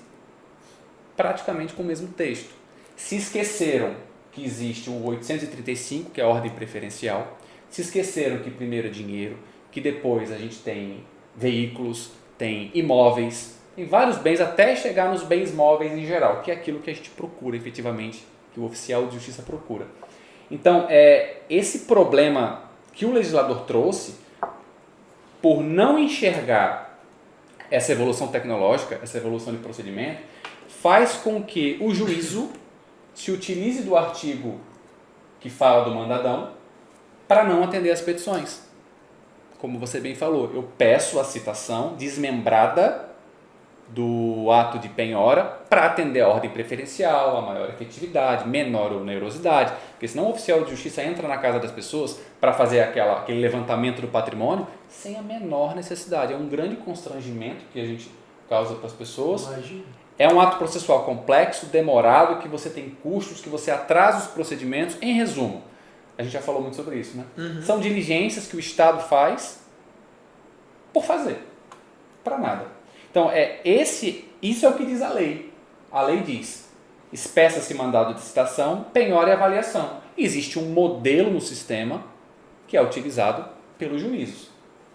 praticamente com o mesmo texto. Se esqueceram que existe o 835, que é a ordem preferencial. Se esqueceram que primeiro é dinheiro, que depois a gente tem veículos, tem imóveis, tem vários bens, até chegar nos bens móveis em geral, que é aquilo que a gente procura efetivamente, que o oficial de justiça procura. Então, esse problema que o legislador trouxe, por não enxergar essa evolução tecnológica, essa evolução de procedimento, faz com que o juízo se utilize do artigo que fala do mandadão para não atender as petições. Como você bem falou, eu peço a citação desmembrada do ato de penhora para atender a ordem preferencial, a maior efetividade, menor onerosidade, porque senão o oficial de justiça entra na casa das pessoas para fazer aquele levantamento do patrimônio sem a menor necessidade. É um grande constrangimento que a gente causa para as pessoas. Imagina. É um ato processual complexo, demorado, que você tem custos, que você atrasa os procedimentos. Em resumo, a gente já falou muito sobre isso, né? Uhum. São diligências que o Estado faz por fazer, para nada. Então, isso é o que diz a lei. A lei diz, espeça-se mandado de citação, penhora e avaliação. Existe um modelo no sistema que é utilizado pelos juízos.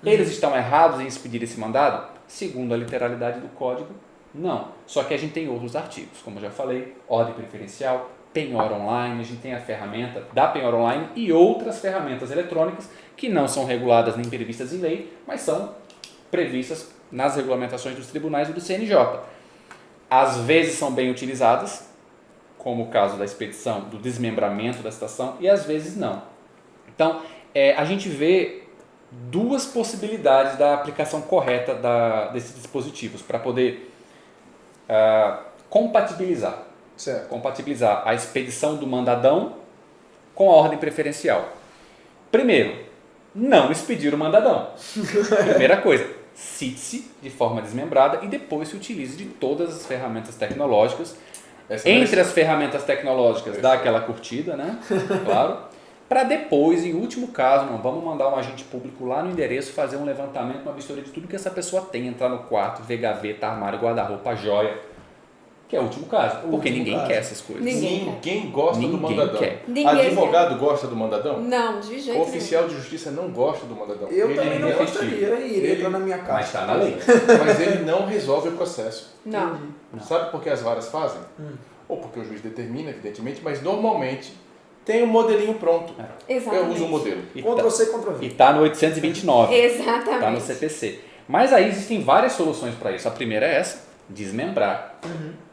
Eles estão errados em expedir esse mandado? Segundo a literalidade do Código, não. Só que a gente tem outros artigos, como eu já falei, ordem preferencial, penhora online, a gente tem a ferramenta da penhora online e outras ferramentas eletrônicas que não são reguladas nem previstas em lei, mas são previstas nas regulamentações dos tribunais e do CNJ. Às vezes são bem utilizadas, como o caso da expedição, do desmembramento da citação, e às vezes não. Então, a gente vê duas possibilidades da aplicação correta desses dispositivos para poder compatibilizar. Certo. Compatibilizar a expedição do mandadão com a ordem preferencial. Primeiro, não expedir o mandadão. Primeira coisa, cite-se de forma desmembrada e depois se utilize de todas as ferramentas tecnológicas. Entre as ferramentas tecnológicas, dá aquela curtida, né? Claro. Para depois, em último caso, não, vamos mandar um agente público lá no endereço fazer um levantamento, uma vistoria de tudo que essa pessoa tem, entrar no quarto, ver gaveta, armário, guarda-roupa, joia, que é o último caso, porque ninguém quer essas coisas. Ninguém gosta do Ninguém mandadão. quer. Advogado gosta do mandadão? Não, de jeito O oficial de justiça não gosta do mandadão. Eu Ele também é não inefetivo. gostaria, iria entrar na minha casa. Mas está na lei. Mas ele não resolve o processo. Não. Sabe por que as varas fazem? Ou porque o juiz determina, evidentemente, mas normalmente tem um modelinho pronto. Exatamente. Eu uso o modelo. Ctrl+C, Ctrl+V. E está no 829. Exatamente. Está no CPC. Mas aí existem várias soluções para isso. A primeira é essa, desmembrar.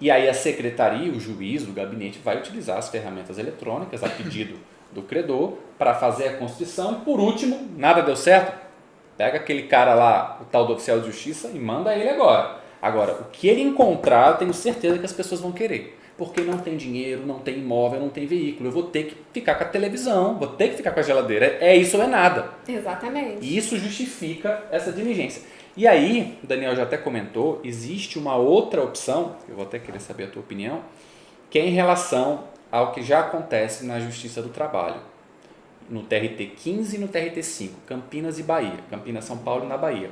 E aí a secretaria, o juiz, o gabinete vai utilizar as ferramentas eletrônicas a pedido do credor para fazer a constituição. E por último, nada deu certo, pega aquele cara lá, o tal do oficial de justiça e manda ele agora. Agora, o que ele encontrar, eu tenho certeza que as pessoas vão querer. Porque não tem dinheiro, não tem imóvel, não tem veículo. Eu vou ter que ficar com a televisão, vou ter que ficar com a geladeira. É isso ou é nada. Exatamente. E isso justifica essa diligência. E aí, o Daniel já até comentou, existe uma outra opção, eu vou até querer saber a tua opinião, que é em relação ao que já acontece na Justiça do Trabalho, no TRT 15 e no TRT 5, Campinas e Bahia, Campinas, São Paulo e na Bahia,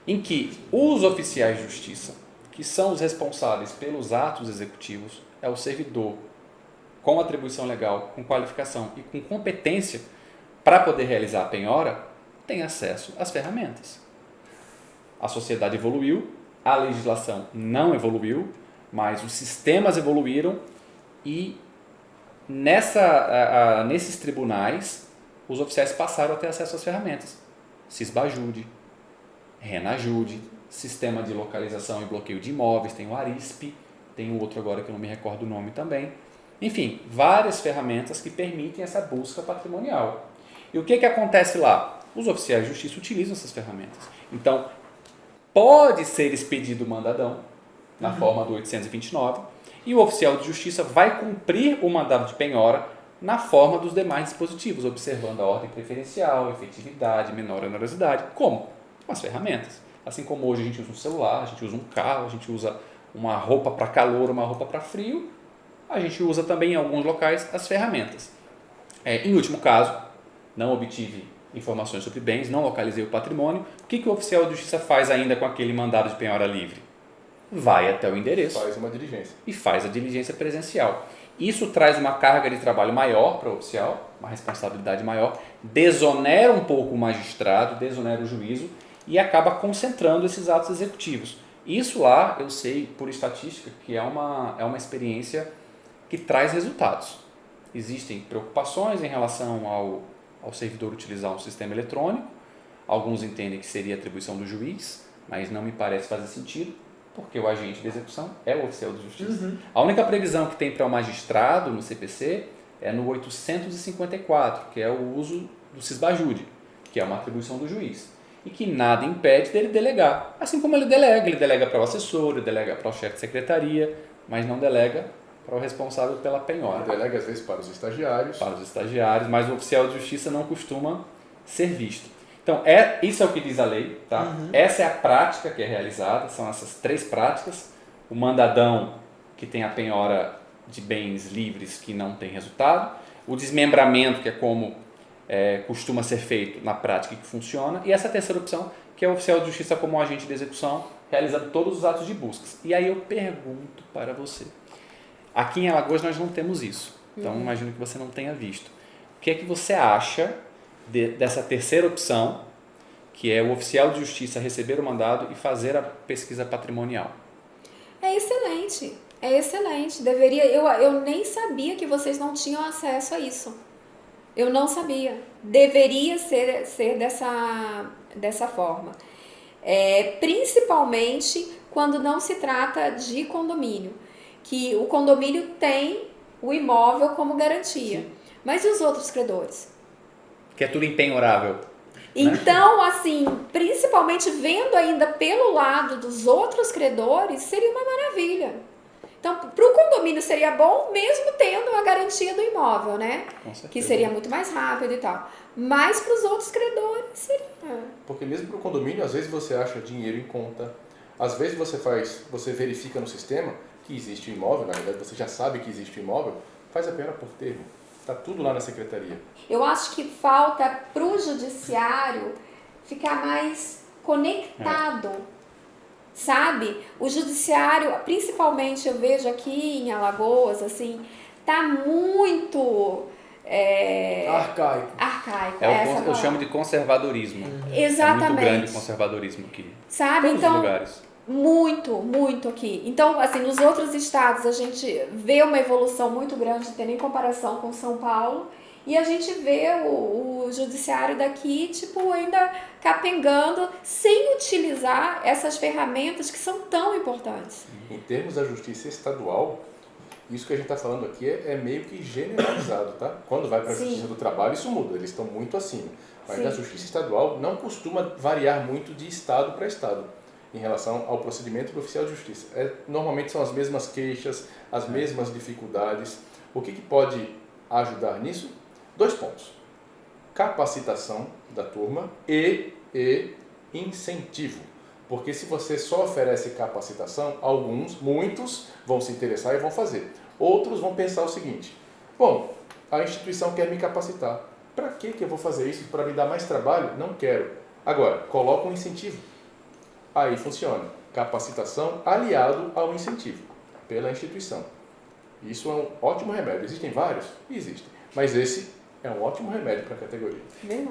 em que os oficiais de justiça, que são os responsáveis pelos atos executivos, é o servidor com atribuição legal, com qualificação e com competência para poder realizar a penhora, tem acesso às ferramentas. A sociedade evoluiu, a legislação não evoluiu, mas os sistemas evoluíram e nesses tribunais os oficiais passaram a ter acesso às ferramentas. Sisbajude, Renajude, Sistema de Localização e Bloqueio de Imóveis, tem o ARISP, tem o outro agora que eu não me recordo o nome também. Enfim, várias ferramentas que permitem essa busca patrimonial. E o que acontece lá? Os oficiais de justiça utilizam essas ferramentas. Então, pode ser expedido o mandadão, na forma do 829, e o oficial de justiça vai cumprir o mandado de penhora na forma dos demais dispositivos, observando a ordem preferencial, efetividade, menor onerosidade. Como? Com as ferramentas. Assim como hoje a gente usa um celular, a gente usa um carro, a gente usa uma roupa para calor, uma roupa para frio, a gente usa também em alguns locais as ferramentas. Em último caso, não obtive informações sobre bens, não localizei o patrimônio, o que o oficial de justiça faz ainda com aquele mandado de penhora livre? Vai até o endereço. Faz uma diligência. E faz a diligência presencial. Isso traz uma carga de trabalho maior para o oficial, uma responsabilidade maior, desonera um pouco o magistrado, desonera o juízo e acaba concentrando esses atos executivos. Isso lá, eu sei por estatística, que é uma experiência que traz resultados. Existem preocupações em relação ao servidor utilizar um sistema eletrônico. Alguns entendem que seria atribuição do juiz, mas não me parece fazer sentido, porque o agente de execução é o oficial de justiça. A única previsão que tem para o magistrado no CPC é no 854, que é o uso do Sisbajude, que é uma atribuição do juiz, e que nada impede dele delegar. Assim como ele delega para o assessor, ele delega para o chefe de secretaria, mas não delega para o responsável pela penhora. Delega às vezes para os estagiários. Para os estagiários, mas o oficial de justiça não costuma ser visto. Então, isso é o que diz a lei, tá? Essa é a prática que é realizada, são essas 3 práticas. O mandadão, que tem a penhora de bens livres que não tem resultado. O desmembramento, que é como costuma ser feito na prática e que funciona. E essa terceira opção, que é o oficial de justiça como agente de execução, realizando todos os atos de buscas. E aí eu pergunto para você. Aqui em Alagoas nós não temos isso, então imagino que você não tenha visto. O que é que você acha dessa terceira opção, que é o oficial de justiça receber o mandado e fazer a pesquisa patrimonial? É excelente, é excelente. Eu nem sabia que vocês não tinham acesso a isso. Eu não sabia. Deveria ser dessa forma. Principalmente quando não se trata de condomínio, que o condomínio tem o imóvel como garantia. Sim. Mas e os outros credores? Que é tudo impenhorável. Então, assim, principalmente vendo ainda pelo lado dos outros credores, seria uma maravilha. Então, para o condomínio seria bom, mesmo tendo a garantia do imóvel, né? Com certeza. Que seria muito mais rápido e tal. Mas para os outros credores seria. Porque mesmo para o condomínio, às vezes você acha dinheiro em conta. Às vezes você verifica no sistema que existe o imóvel, na verdade você já sabe que existe o imóvel, faz a penhora por termo. Está tudo lá na secretaria. Eu acho que falta para o judiciário ficar mais conectado, sabe? O judiciário, principalmente eu vejo aqui em Alagoas, assim, tá muito arcaico. Eu chamo de conservadorismo. Exatamente. É muito grande o conservadorismo aqui. Sabe? Em todos os lugares. Muito aqui. Então, assim, nos outros estados a gente vê uma evolução muito grande, tendo em comparação com São Paulo, e a gente vê o judiciário daqui, tipo, ainda capengando, sem utilizar essas ferramentas que são tão importantes. Em termos da justiça estadual, isso que a gente está falando aqui é meio que generalizado, tá? Quando vai para a justiça do trabalho, isso muda, eles estão muito acima. Mas a justiça estadual não costuma variar muito de estado para estado. em relação ao procedimento do oficial de justiça? Normalmente são as mesmas queixas, as mesmas dificuldades. O que pode ajudar nisso? 2 pontos. Capacitação da turma e incentivo. Porque se você só oferece capacitação, muitos vão se interessar e vão fazer. Outros vão pensar o seguinte: bom, a instituição quer me capacitar. Para que eu vou fazer isso? Para me dar mais trabalho? Não quero. Agora, coloca um incentivo. Aí funciona. Capacitação aliado ao incentivo pela instituição. Isso é um ótimo remédio. Existem vários? Existem. Mas esse é um ótimo remédio para a categoria.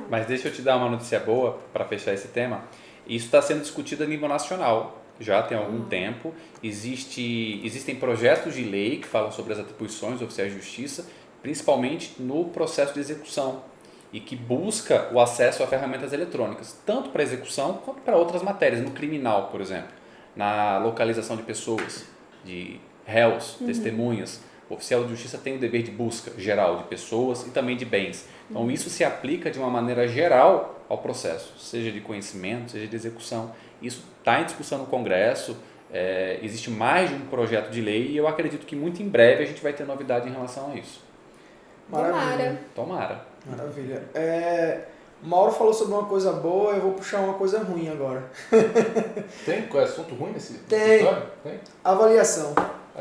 Mas deixa eu te dar uma notícia boa para fechar esse tema. Isso está sendo discutido a nível nacional. Já tem algum tempo. Existem projetos de lei que falam sobre as atribuições dos oficiais de justiça, principalmente no processo de execução, e que busca o acesso a ferramentas eletrônicas, tanto para execução quanto para outras matérias, no criminal, por exemplo, na localização de pessoas, de réus, testemunhas. O oficial de justiça tem o dever de busca geral de pessoas e também de bens. Então isso se aplica de uma maneira geral ao processo, seja de conhecimento, seja de execução. Isso está em discussão no Congresso, existe mais de um projeto de lei e eu acredito que muito em breve a gente vai ter novidade em relação a isso. Maravilha. Tomara. Maravilha. Mauro falou sobre uma coisa boa, eu vou puxar uma coisa ruim agora. Tem? Qual é assunto ruim nesse Tem. história? Tem? Avaliação.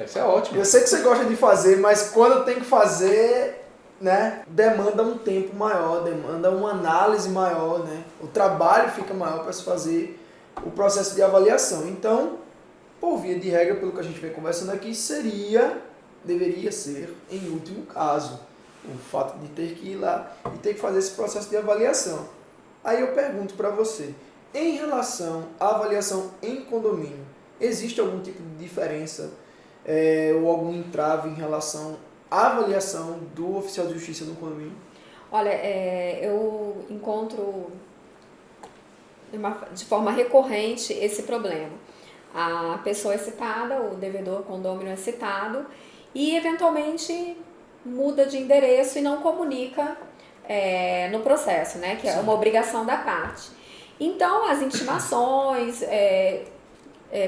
Isso é ótimo. Eu sei que você gosta de fazer, mas quando tem que fazer, né, demanda um tempo maior, demanda uma análise maior, né? O trabalho fica maior para se fazer o processo de avaliação. Então, por via de regra, pelo que a gente vem conversando aqui, deveria ser, em último caso, o fato de ter que ir lá e ter que fazer esse processo de avaliação. Aí eu pergunto para você, em relação à avaliação em condomínio, existe algum tipo de diferença ou algum entrave em relação à avaliação do oficial de justiça no condomínio? Olha, eu encontro de forma recorrente esse problema. A pessoa é citada, o devedor condômino é citado e eventualmente muda de endereço e não comunica no processo, né? Que é uma obrigação da parte. Então, as intimações,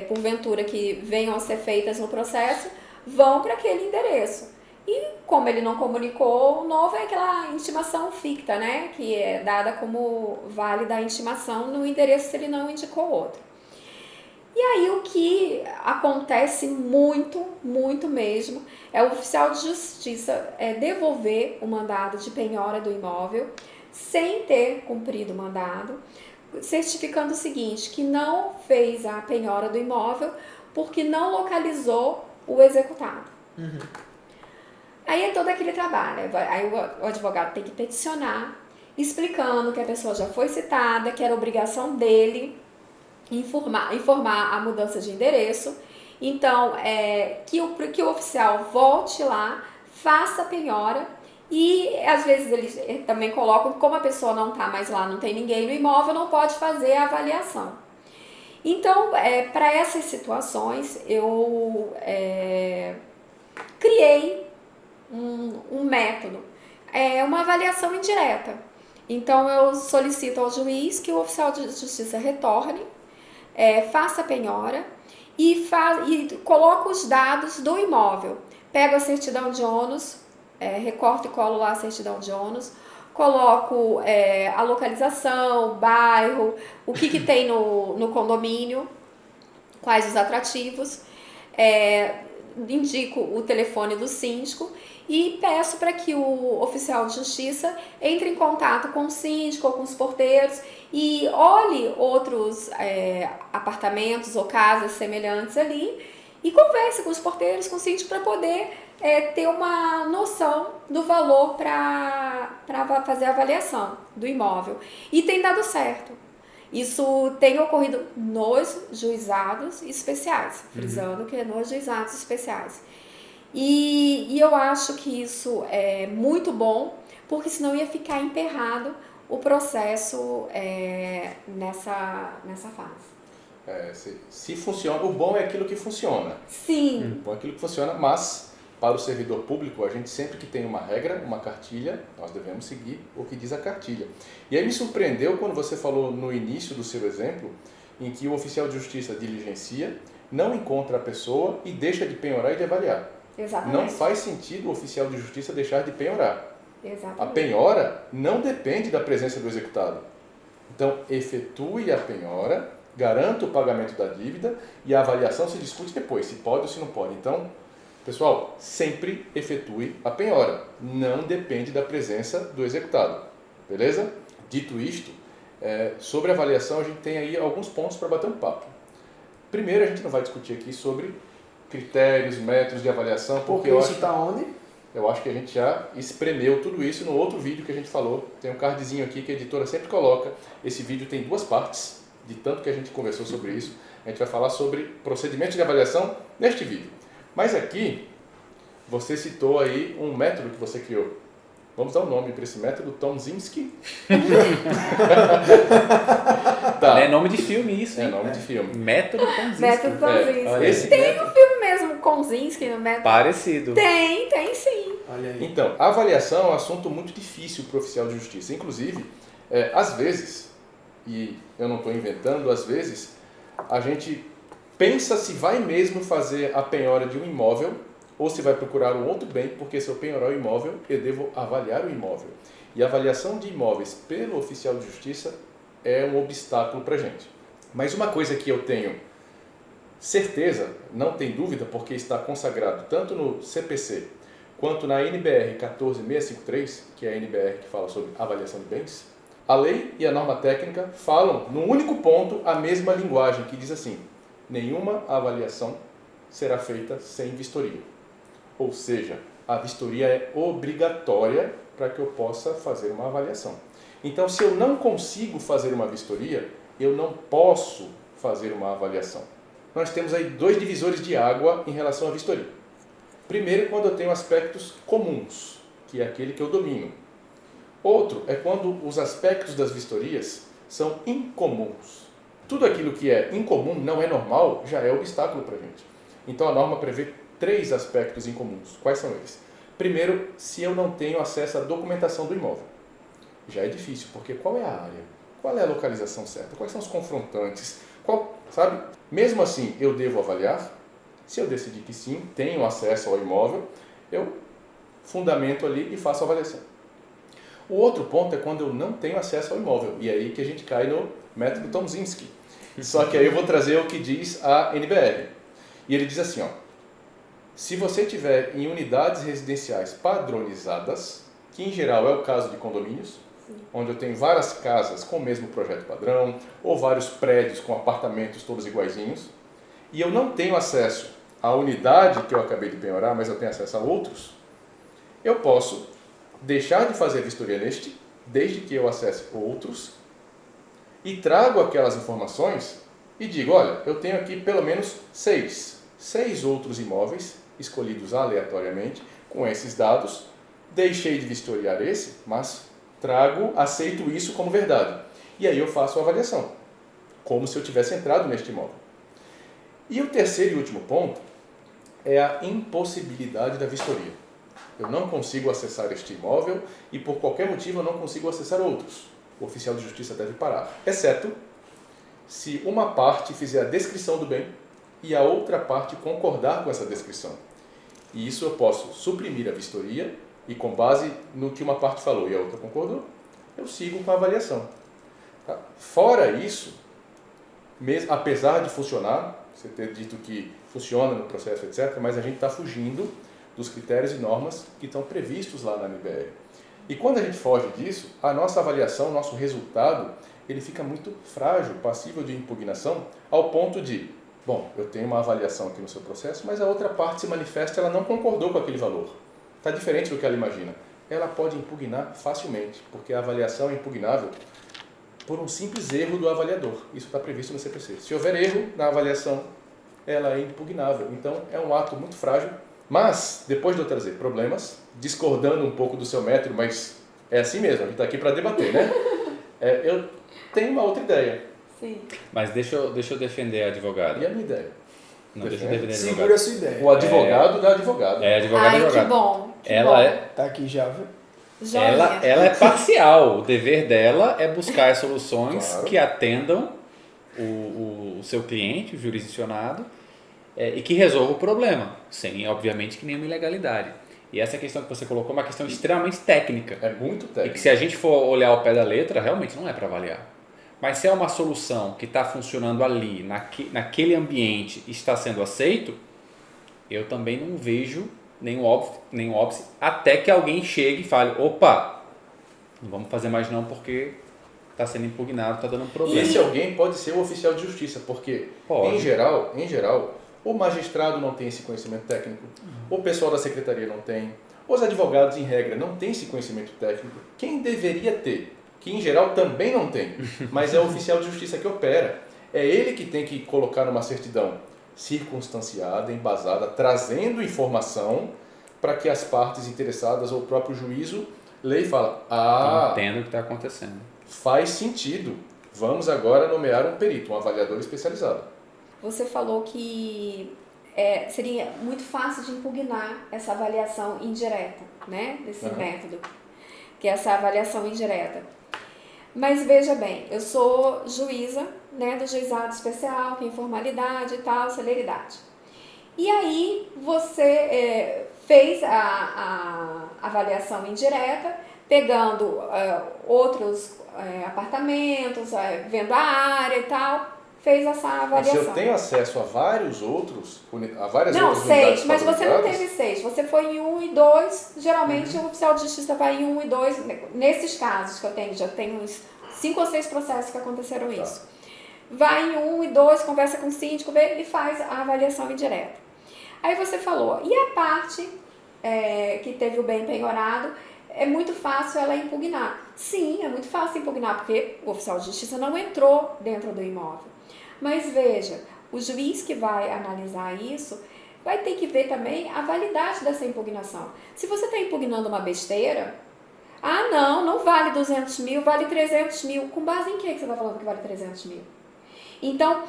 porventura que venham a ser feitas no processo, vão para aquele endereço. E como ele não comunicou, o novo é aquela intimação ficta, né? Que é dada como válida a intimação no endereço se ele não indicou outro. E aí o que acontece muito, muito mesmo, é o oficial de justiça devolver o mandado de penhora do imóvel sem ter cumprido o mandado, certificando o seguinte, que não fez a penhora do imóvel porque não localizou o executado. Aí é todo aquele trabalho, aí o advogado tem que peticionar, explicando que a pessoa já foi citada, que era obrigação dele informar a mudança de endereço. Então, que o oficial volte lá, faça a penhora e às vezes eles também colocam, como a pessoa não está mais lá, não tem ninguém no imóvel, não pode fazer a avaliação. Então, para essas situações, eu criei um método, uma avaliação indireta. Então, eu solicito ao juiz que o oficial de justiça retorne, faça a penhora e coloca os dados do imóvel. Pego a certidão de ônus, recorto e colo lá a certidão de ônus, coloco a localização, o bairro, o que tem no condomínio, quais os atrativos, indico o telefone do síndico e peço para que o oficial de justiça entre em contato com o síndico ou com os porteiros e olhe outros apartamentos ou casas semelhantes ali e converse com os porteiros, com o síndico, para poder ter uma noção do valor para fazer a avaliação do imóvel. E tem dado certo. Isso tem ocorrido nos juizados especiais, frisando que é nos juizados especiais. E eu acho que isso é muito bom, porque senão ia ficar emperrado o processo nessa fase. Se funciona, o bom é aquilo que funciona. Sim. O bom é aquilo que funciona, mas para o servidor público, a gente sempre que tem uma regra, uma cartilha, nós devemos seguir o que diz a cartilha. E aí me surpreendeu quando você falou no início do seu exemplo em que o oficial de justiça diligencia, não encontra a pessoa e deixa de penhorar e de avaliar. Exatamente. Não faz sentido o oficial de justiça deixar de penhorar. Exatamente. A penhora não depende da presença do executado. Então, efetue a penhora, garanta o pagamento da dívida e a avaliação se discute depois, se pode ou se não pode. Então, pessoal, sempre efetue a penhora. Não depende da presença do executado. Beleza? Dito isto, sobre a avaliação, a gente tem aí alguns pontos para bater um papo. Primeiro, a gente não vai discutir aqui sobre critérios, métodos de avaliação, Porque isso está onde? eu acho que a gente já espremeu tudo isso no outro vídeo que a gente falou. Tem um cardzinho aqui que a editora sempre coloca. Esse vídeo tem 2 partes, de tanto que a gente conversou sobre isso. A gente vai falar sobre procedimento de avaliação neste vídeo. Mas aqui, você citou aí um método que você criou. Vamos dar um nome para esse método, Tomzinski. Tá. É nome de filme isso, É hein? nome de filme. Método Tomzinski. Método Tomzinski. olha Esse Tem método... um filme mesmo, Konzinski, no método. Parecido. Tem sim. Olha aí. Então, a avaliação é um assunto muito difícil para o oficial de justiça. Inclusive, às vezes, e eu não estou inventando, às vezes, a gente pensa se vai mesmo fazer a penhora de um imóvel ou se vai procurar um outro bem, porque se eu penhorar o imóvel, eu devo avaliar o imóvel. E a avaliação de imóveis pelo oficial de justiça é um obstáculo para a gente. Mas uma coisa que eu tenho certeza, não tem dúvida, porque está consagrado tanto no CPC quanto na NBR 14653, que é a NBR que fala sobre avaliação de bens, a lei e a norma técnica falam, num único ponto, a mesma linguagem, que diz assim: nenhuma avaliação será feita sem vistoria. Ou seja, a vistoria é obrigatória para que eu possa fazer uma avaliação. Então, se eu não consigo fazer uma vistoria, eu não posso fazer uma avaliação. Nós temos aí 2 divisores de água em relação à vistoria. Primeiro, quando eu tenho aspectos comuns, que é aquele que eu domino. Outro é quando os aspectos das vistorias são incomuns. Tudo aquilo que é incomum, não é normal, já é obstáculo para a gente. Então, a norma prevê 3 aspectos incomuns. Quais são eles? Primeiro, se eu não tenho acesso à documentação do imóvel. Já é difícil, porque qual é a área? Qual é a localização certa? Quais são os confrontantes? Sabe? Mesmo assim, eu devo avaliar. Se eu decidir que sim, tenho acesso ao imóvel, eu fundamento ali e faço a avaliação. O outro ponto é quando eu não tenho acesso ao imóvel. E é aí que a gente cai no método Tomzinski. Só que aí eu vou trazer o que diz a NBR. E ele diz assim, ó: se você tiver em unidades residenciais padronizadas, que em geral é o caso de condomínios, onde eu tenho várias casas com o mesmo projeto padrão, ou vários prédios com apartamentos todos iguaizinhos, e eu não tenho acesso à unidade que eu acabei de penhorar, mas eu tenho acesso a outros, eu posso deixar de fazer a vistoria neste, desde que eu acesse outros, e trago aquelas informações e digo, olha, eu tenho aqui pelo menos 6 outros imóveis escolhidos aleatoriamente com esses dados, deixei de vistoriar esse, mas aceito isso como verdade. E aí eu faço a avaliação, como se eu tivesse entrado neste imóvel. E o terceiro e último ponto é a impossibilidade da vistoria. Eu não consigo acessar este imóvel e por qualquer motivo eu não consigo acessar outros. O oficial de justiça deve parar, exceto se uma parte fizer a descrição do bem e a outra parte concordar com essa descrição. E isso eu posso suprimir a vistoria e com base no que uma parte falou e a outra concordou, eu sigo com a avaliação. Tá? Fora isso, apesar de funcionar, você ter dito que funciona no processo, etc., mas a gente está fugindo dos critérios e normas que estão previstos lá na NBR. E quando a gente foge disso, a nossa avaliação, o nosso resultado, ele fica muito frágil, passível de impugnação, ao ponto de, bom, eu tenho uma avaliação aqui no seu processo, mas a outra parte se manifesta, ela não concordou com aquele valor. Está diferente do que ela imagina. Ela pode impugnar facilmente, porque a avaliação é impugnável por um simples erro do avaliador. Isso está previsto no CPC. Se houver erro na avaliação, ela é impugnável. Então, é um ato muito frágil. Mas, depois de eu trazer problemas, discordando um pouco do seu método, mas é assim mesmo, a gente está aqui para debater, né? Eu tenho uma outra ideia. Sim. Mas deixa eu defender a advogada. E a minha ideia? Não, deixa eu defender a Segura advogada. a sua ideia. O advogado da advogada. É, advogada Ai, que advogada. bom. Que Ela bom. é, Tá aqui já, viu? Joinha. ela é parcial. O dever dela é buscar soluções Claro. que atendam o seu cliente, o jurisdicionado, e que resolva o problema, sem, obviamente, que nenhuma ilegalidade. E essa questão que você colocou é uma questão extremamente técnica. É muito E que técnico. se a gente for olhar ao pé da letra, realmente não é para avaliar. Mas se é uma solução que está funcionando ali, naquele ambiente, está sendo aceito, eu também não vejo nenhum óbice, até que alguém chegue e fale, opa, não vamos fazer mais não porque está sendo impugnado, está dando um E problema. esse alguém pode ser o oficial de justiça, porque Pode. em geral, o magistrado não tem esse conhecimento técnico, o pessoal da secretaria não tem, os advogados em regra não têm esse conhecimento técnico. Quem deveria ter, que em geral também não tem, mas é o oficial de justiça que opera. É ele que tem que colocar numa certidão circunstanciada, embasada, trazendo informação para que as partes interessadas ou o próprio juízo leia e fala, Entendo o que está acontecendo. faz sentido, vamos agora nomear um perito, um avaliador especializado. Você falou que seria muito fácil de impugnar essa avaliação indireta, né? Desse método, que é essa avaliação indireta. Mas veja bem, eu sou juíza, né, do juizado especial, que é informalidade e tal, celeridade. E aí você fez a avaliação indireta, pegando outros apartamentos, vendo a área e tal, fez essa Mas se avaliação. eu tenho acesso a vários outros, a várias Não, outras unidades 6, mas você não padronizadas, teve 6, você foi em 1 e 2, geralmente o oficial de justiça vai em 1 e 2, nesses casos que eu tenho, já tem uns 5 ou 6 processos que aconteceram isso. Vai em 1 e 2, conversa com o síndico, vê e faz a avaliação indireta. Aí você falou, e a parte que teve o bem penhorado, é muito fácil ela impugnar. Sim, é muito fácil impugnar, porque o oficial de justiça não entrou dentro do imóvel. Mas veja, o juiz que vai analisar isso vai ter que ver também a validade dessa impugnação. Se você está impugnando uma besteira, não vale 200 mil, vale 300 mil. Com base em que você está falando que vale 300 mil? Então,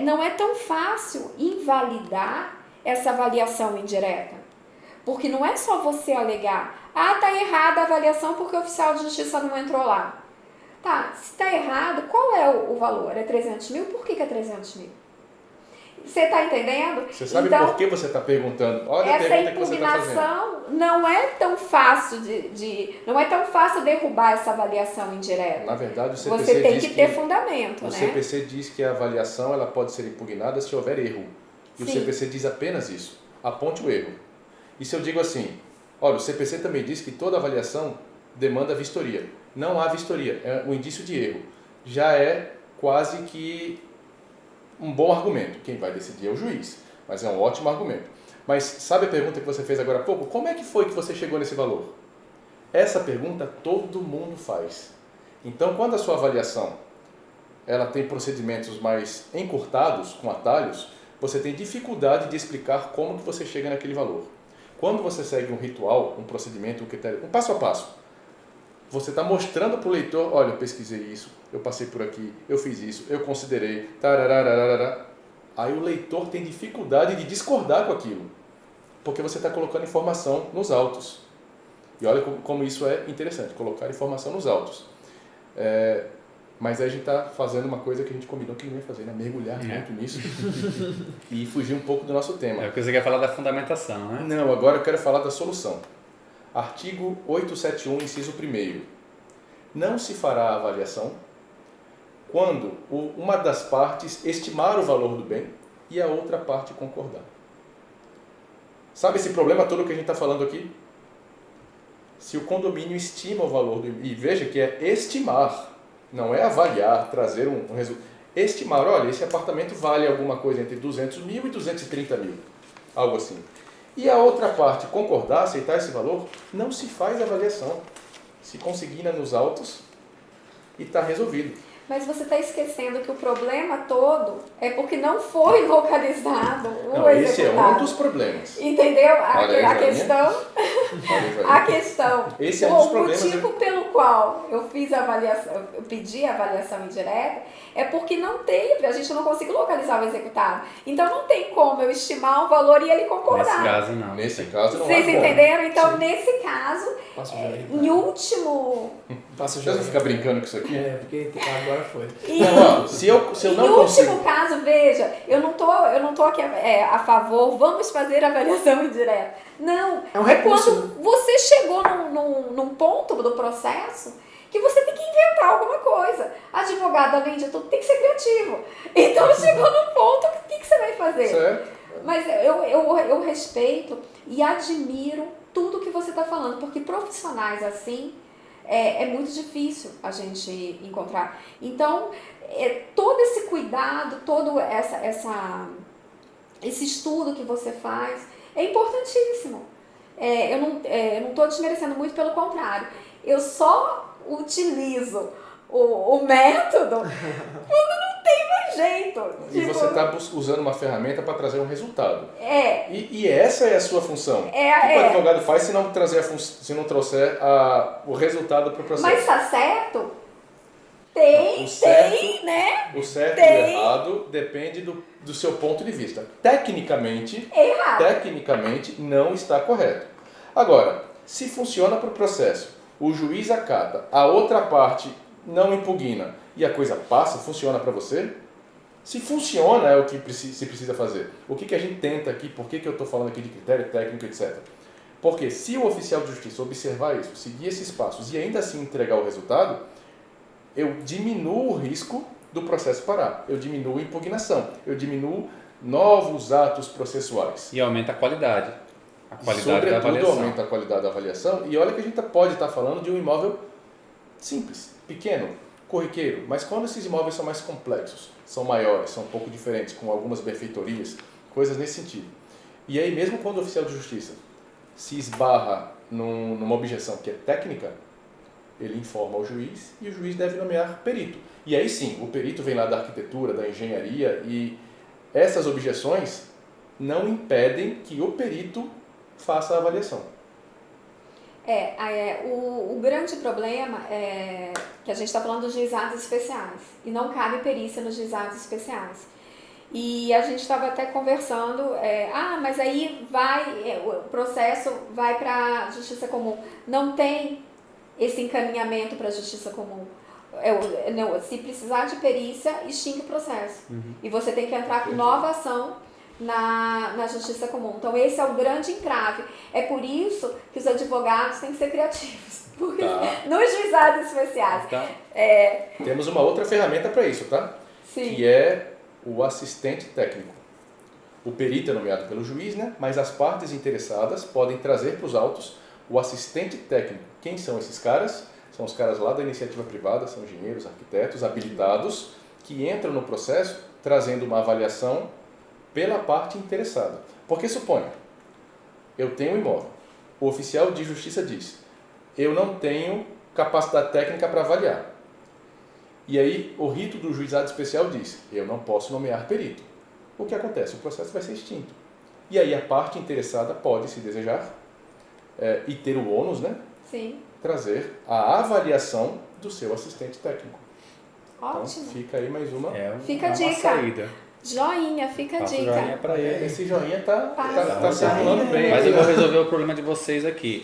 não é tão fácil invalidar essa avaliação indireta. Porque não é só você alegar, está errada a avaliação porque o oficial de justiça não entrou lá. Tá, se está errado, qual é o valor? É 300 mil? Por que é 300 mil? Você está entendendo? você sabe então, por que você está perguntando? Olha a essa pergunta que você está fazendo. impugnação não é tão fácil não é tão fácil derrubar essa avaliação indireta. Na verdade, o CPC Você tem diz que ter fundamento, o né? CPC diz que a avaliação ela pode ser impugnada se houver erro. E Sim. o CPC diz apenas isso. Aponte o erro. E se eu digo assim, olha, o CPC também diz que toda avaliação demanda vistoria. Não há vistoria, é um indício de erro. Já é quase que um bom argumento. Quem vai decidir é o juiz, mas é um ótimo argumento. Mas sabe a pergunta que você fez agora há pouco? Como é que foi que você chegou nesse valor? Essa pergunta todo mundo faz. Então, quando a sua avaliação ela tem procedimentos mais encurtados, com atalhos, você tem dificuldade de explicar como que você chega naquele valor. Quando você segue um ritual, um procedimento, um critério, um passo a passo, você está mostrando para o leitor, olha, eu pesquisei isso, eu passei por aqui, eu fiz isso, eu considerei, tararararara. Aí o leitor tem dificuldade de discordar com aquilo, porque você está colocando informação nos autos. E olha como isso é interessante, colocar informação nos autos. Mas aí a gente está fazendo uma coisa que a gente combinou que não ia fazer, né? Mergulhar muito nisso e fugir um pouco do nosso tema. É porque você quer falar da fundamentação, né? Não, agora eu quero falar da solução. Artigo 871, inciso 1º. Não se fará a avaliação quando uma das partes estimar o valor do bem e a outra parte concordar. Sabe esse problema todo que a gente está falando aqui? Se o condomínio estima o valor do bem, e veja que é estimar, não é avaliar, trazer um resultado. Estimar, olha, esse apartamento vale alguma coisa entre 200 mil e 230 mil, algo assim. E a outra parte concordar, aceitar esse valor, não se faz avaliação. Se consigna nos autos e está resolvido. Mas você está esquecendo que o problema todo é porque não foi localizado o Não, esse é executado. um dos problemas. Entendeu? Olha aí, A Joaninha. questão... A questão, Esse é um dos o problemas, motivo pelo qual eu fiz a avaliação, eu pedi a avaliação indireta, é porque não teve, a gente não conseguiu localizar o executado. Então não tem como eu estimar um valor e ele concordar. Nesse caso, não. Nesse caso, não Vocês há como. entenderam? Então, Sim. nesse caso, Passa o joinha. em último. Passa o Você vai joinha. ficar brincando com isso aqui? É, porque agora foi. Não, ó, se eu Em não consigo... último caso, veja, eu não tô aqui a favor, vamos fazer a avaliação indireta. Não, É um recurso, quando você chegou num ponto do processo que você tem que inventar alguma coisa. Advogado, além de tudo, tem que ser criativo. Então chegou num ponto, o que você vai fazer? Certo? Mas eu respeito e admiro tudo que você está falando, porque profissionais assim é muito difícil a gente encontrar. Então, todo esse cuidado, todo esse estudo que você faz é importantíssimo. Eu não estou desmerecendo muito, pelo contrário. Eu só utilizo o método quando não tem mais jeito. E você está usando uma ferramenta para trazer um resultado. É. E essa é a sua função. O que o advogado faz se não trouxer o resultado para o processo? Mas tá certo? Tem, né? O certo e Tem. o errado depende do seu ponto de vista. Tecnicamente, Errado. não está correto. Agora, se funciona para o processo, o juiz acata, a outra parte não impugna e a coisa passa, funciona para você? Se funciona, é o que se precisa fazer. O que a gente tenta aqui, por que eu estou falando aqui de critério técnico, etc. Porque se o oficial de justiça observar isso, seguir esses passos e ainda assim entregar o resultado, eu diminuo o risco do processo parar, eu diminuo a impugnação, eu diminuo novos atos processuais. E aumenta a qualidade. A qualidade da Sobretudo avaliação. aumenta a qualidade da avaliação. E olha que a gente pode estar falando de um imóvel simples, pequeno, corriqueiro, mas quando esses imóveis são mais complexos, são maiores, são um pouco diferentes, com algumas benfeitorias, coisas nesse sentido. E aí mesmo quando o oficial de justiça se esbarra numa objeção que é técnica, ele informa ao juiz e o juiz deve nomear perito. E aí sim, o perito vem lá da arquitetura, da engenharia, e essas objeções não impedem que o perito faça a avaliação. O grande problema é que a gente está falando dos juizados especiais e não cabe perícia nos juizados especiais. E a gente estava até conversando, mas aí o processo vai para a justiça comum. Não tem esse encaminhamento para a justiça comum. Se precisar de perícia, extingue o processo. Uhum. E você tem que entrar com nova ação na justiça comum. Então esse é o grande entrave. É por isso que os advogados têm que ser criativos. Porque nos juizados especiais. Então, Temos uma outra ferramenta para isso, tá? Sim. Que é o assistente técnico. O perito é nomeado pelo juiz, né? Mas as partes interessadas podem trazer para os autos o assistente técnico. Quem são esses caras? São os caras lá da iniciativa privada, são engenheiros, arquitetos, habilitados, que entram no processo trazendo uma avaliação pela parte interessada. Porque suponha, eu tenho um imóvel, o oficial de justiça diz, eu não tenho capacidade técnica para avaliar. E aí o rito do juizado especial diz, eu não posso nomear perito. O que acontece? O processo vai ser extinto. E aí a parte interessada pode, se desejar, e ter o ônus, né? Sim. Trazer a avaliação do seu assistente técnico. Ótimo. Então, fica aí mais uma. Fica a uma dica. saída. Joinha, fica a Passa o dica. joinha pra ele. Esse joinha tá Passa. circulando bem. Mas eu vou resolver o problema de vocês aqui.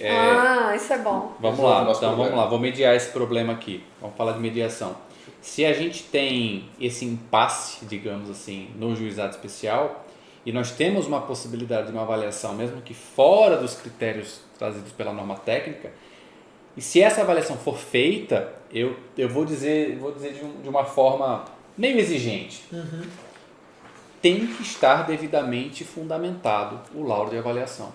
Isso é bom. Vamos Resolve lá, o nosso então problema. vamos lá, vou mediar esse problema aqui. Vamos falar de mediação. Se a gente tem esse impasse, digamos assim, no juizado especial, e nós temos uma possibilidade de uma avaliação, mesmo que fora dos critérios trazidos pela norma técnica, e se essa avaliação for feita, eu vou dizer de uma forma meio exigente. Tem que estar devidamente fundamentado o laudo de avaliação.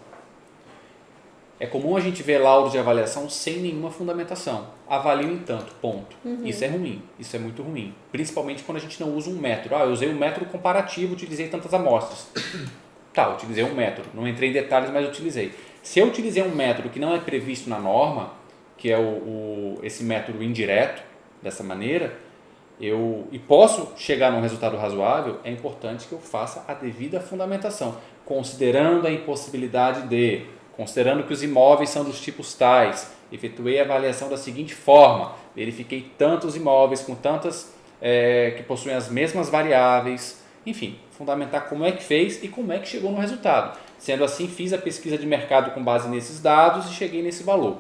É comum a gente ver laudo de avaliação sem nenhuma fundamentação. Avalio em tanto, ponto. Isso é ruim, isso é muito ruim. Principalmente quando a gente não usa um método. Eu usei um método comparativo, utilizei tantas amostras. Utilizei um método. Não entrei em detalhes, mas utilizei. Se eu utilizei um método que não é previsto na norma, que é esse método indireto, dessa maneira, e posso chegar num resultado razoável, é importante que eu faça a devida fundamentação, considerando a impossibilidade de Considerando que os imóveis são dos tipos tais, efetuei a avaliação da seguinte forma, verifiquei tantos imóveis com tantas que possuem as mesmas variáveis, enfim, fundamentar como é que fez e como é que chegou no resultado. Sendo assim, fiz a pesquisa de mercado com base nesses dados e cheguei nesse valor.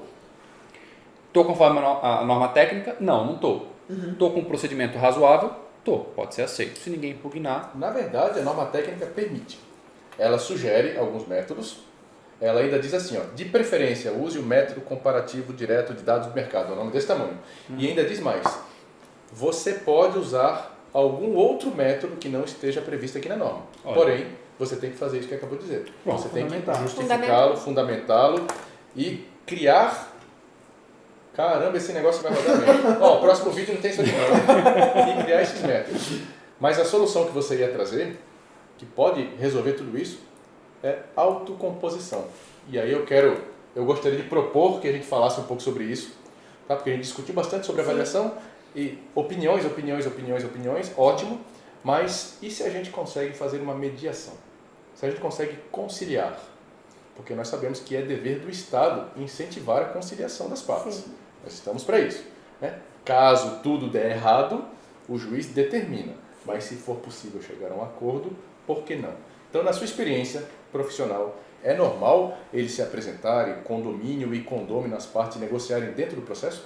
Estou conforme a norma técnica? Não estou. Estou com um procedimento razoável? Estou, pode ser aceito. Se ninguém impugnar... Na verdade, a norma técnica permite. Ela sugere alguns métodos. Ela ainda diz assim, ó, de preferência, use o método comparativo direto de dados do mercado, é o nome desse tamanho. E ainda diz mais, você pode usar algum outro método que não esteja previsto aqui na norma. Olha. Porém, você tem que fazer isso que acabou de dizer. Bom, você tem que fundamentar. justificá-lo, fundamentá-lo e criar... Caramba, esse negócio vai rodar bem. Ó, o próximo vídeo não tem isso aqui não. E criar esses métodos. Mas a solução que você ia trazer, que pode resolver tudo isso, é autocomposição. E aí eu gostaria de propor que a gente falasse um pouco sobre isso, tá? Porque a gente discutiu bastante sobre avaliação e opiniões, ótimo, mas e se a gente consegue fazer uma mediação? Se a gente consegue conciliar? Porque nós sabemos que é dever do Estado incentivar a conciliação das partes. Sim. Nós estamos para isso, né? Caso tudo der errado, o juiz determina. Mas se for possível chegar a um acordo, por que não? Então, na sua experiência profissional, é normal eles se apresentarem, condomínio e condômino, as partes negociarem dentro do processo?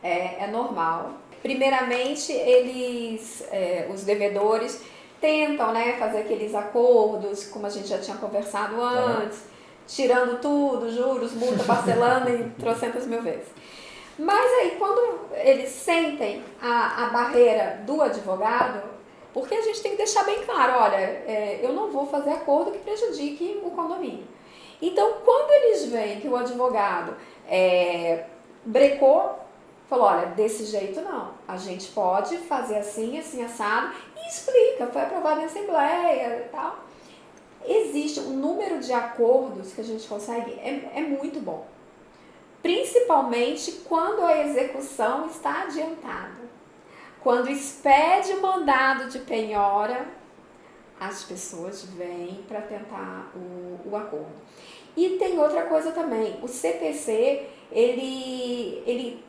É normal. Primeiramente, os devedores tentam, né, fazer aqueles acordos, como a gente já tinha conversado antes, tirando tudo, juros, multa, parcelando e trocentas mil vezes. Mas aí, quando eles sentem a barreira do advogado, porque a gente tem que deixar bem claro, olha, eu não vou fazer acordo que prejudique o condomínio. Então, quando eles veem que o advogado brecou, falou, olha, desse jeito não, a gente pode fazer assim, assim, assado, e explica, foi aprovado em assembleia e tal. Existe um número de acordos que a gente consegue, é muito bom. Principalmente quando a execução está adiantada. Quando expede o mandado de penhora, as pessoas vêm para tentar o acordo. E tem outra coisa também, o CPC, ele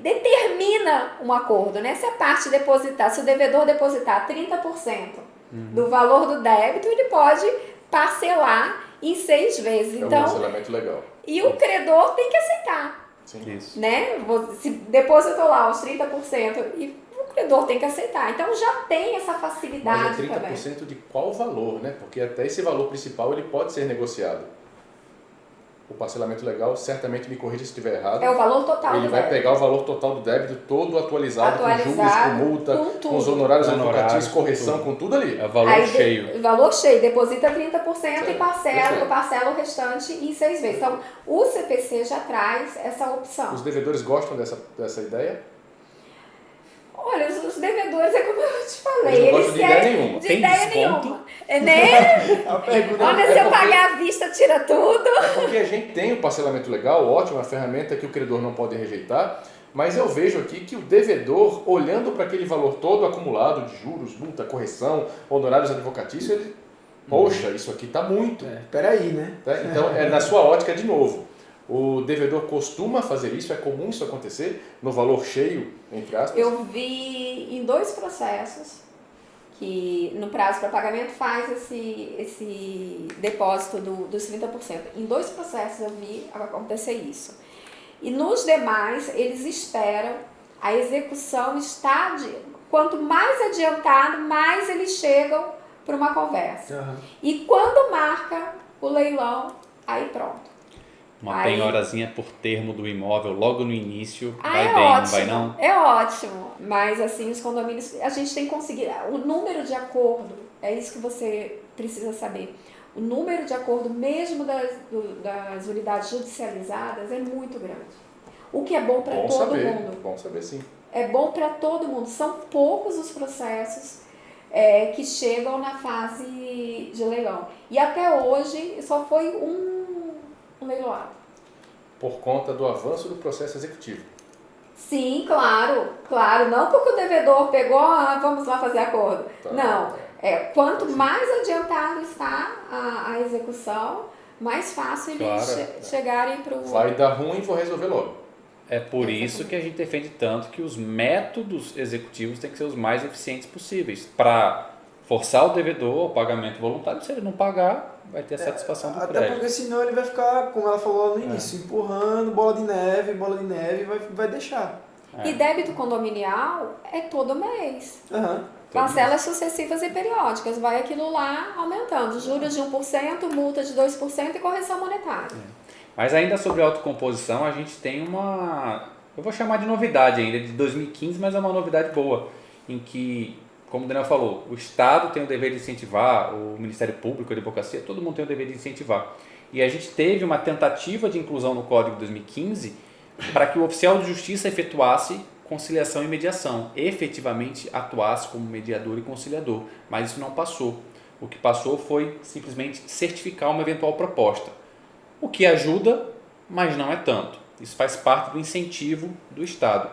determina um acordo, né? Se a parte depositar, se o devedor depositar 30% do valor do débito, ele pode parcelar em 6 vezes. É um então, parcelamento legal. E o credor tem que aceitar. Sim. Isso. Né? Se depositou lá os 30% e o credor tem que aceitar. Então já tem essa facilidade também. Mas é 30% também. de qual valor, né? Porque até esse valor principal ele pode ser negociado. O parcelamento legal, certamente me corrija se estiver errado. É o valor total Ele do vai débito. pegar o valor total do débito todo atualizado com juros, com multa, com tudo. com os honorários Honorários, advocatícios, com correção, tudo. com tudo ali. É o valor Aí, cheio. Valor cheio, deposita 30% Certo. e parcela o restante em 6 vezes. Então, o CPC já traz essa opção. Os devedores gostam dessa ideia? Olha, os devedores, é como eu te falei, Eles não gostam de ideia querem nenhuma. de Tem ideia desconto? nenhuma. Né? A pergunta Olha, se eu pagar à vista, tira tudo. É porque a gente tem o parcelamento legal, ótimo, uma ferramenta que o credor não pode rejeitar, mas eu vejo aqui que o devedor, olhando para aquele valor todo acumulado de juros, multa, correção, honorários advocatícios, ele, poxa, isso aqui está muito. Peraí, né? Tá? Então, na sua ótica, de novo, o devedor costuma fazer isso? É comum isso acontecer no valor cheio, entre aspas? Eu vi em 2 processos que no prazo para pagamento faz esse depósito dos 30%. Em 2 processos eu vi acontecer isso. E nos demais, eles esperam, a execução está... Quanto mais adiantado, mais eles chegam para uma conversa. Uhum. E quando marca o leilão, aí pronto. Uma Aí- penhorazinha por termo do imóvel logo no início, Ah, vai é bem, ótimo, não vai não? é ótimo, mas assim, os condomínios, a gente tem conseguido, o número de acordo, é isso que você precisa saber, o número de acordo mesmo das unidades judicializadas é muito grande, o que é bom para Bom todo saber, mundo, bom saber sim. é bom para todo mundo, são poucos os processos que chegam na fase de leilão, e até hoje só foi um leiloado. Por conta do avanço do processo executivo. Sim, claro, não porque o devedor pegou, vamos lá fazer acordo. Tá. Não, quanto mais adiantado está a execução, mais fácil eles Claro. chegarem para o... Vai dar ruim e vou resolver logo. É por isso que a gente defende tanto que os métodos executivos têm que ser os mais eficientes possíveis para forçar o devedor ao pagamento voluntário. Se ele não pagar, vai ter a satisfação do Até crédito. porque senão ele vai ficar, como ela falou lá no início, empurrando, bola de neve, vai deixar. E débito condominial é todo mês. Aham. Parcelas sucessivas e periódicas. Vai aquilo lá aumentando. Juros de 1%, multa de 2% e correção monetária. Mas ainda sobre a autocomposição, a gente tem uma, eu vou chamar de novidade ainda, de 2015, mas é uma novidade boa, em que, como o Daniel falou, o Estado tem o dever de incentivar, o Ministério Público, a advocacia, todo mundo tem o dever de incentivar. E a gente teve uma tentativa de inclusão no Código de 2015 para que o oficial de justiça efetuasse conciliação e mediação, efetivamente atuasse como mediador e conciliador, mas isso não passou. O que passou foi simplesmente certificar uma eventual proposta. O que ajuda, mas não é tanto. Isso faz parte do incentivo do Estado.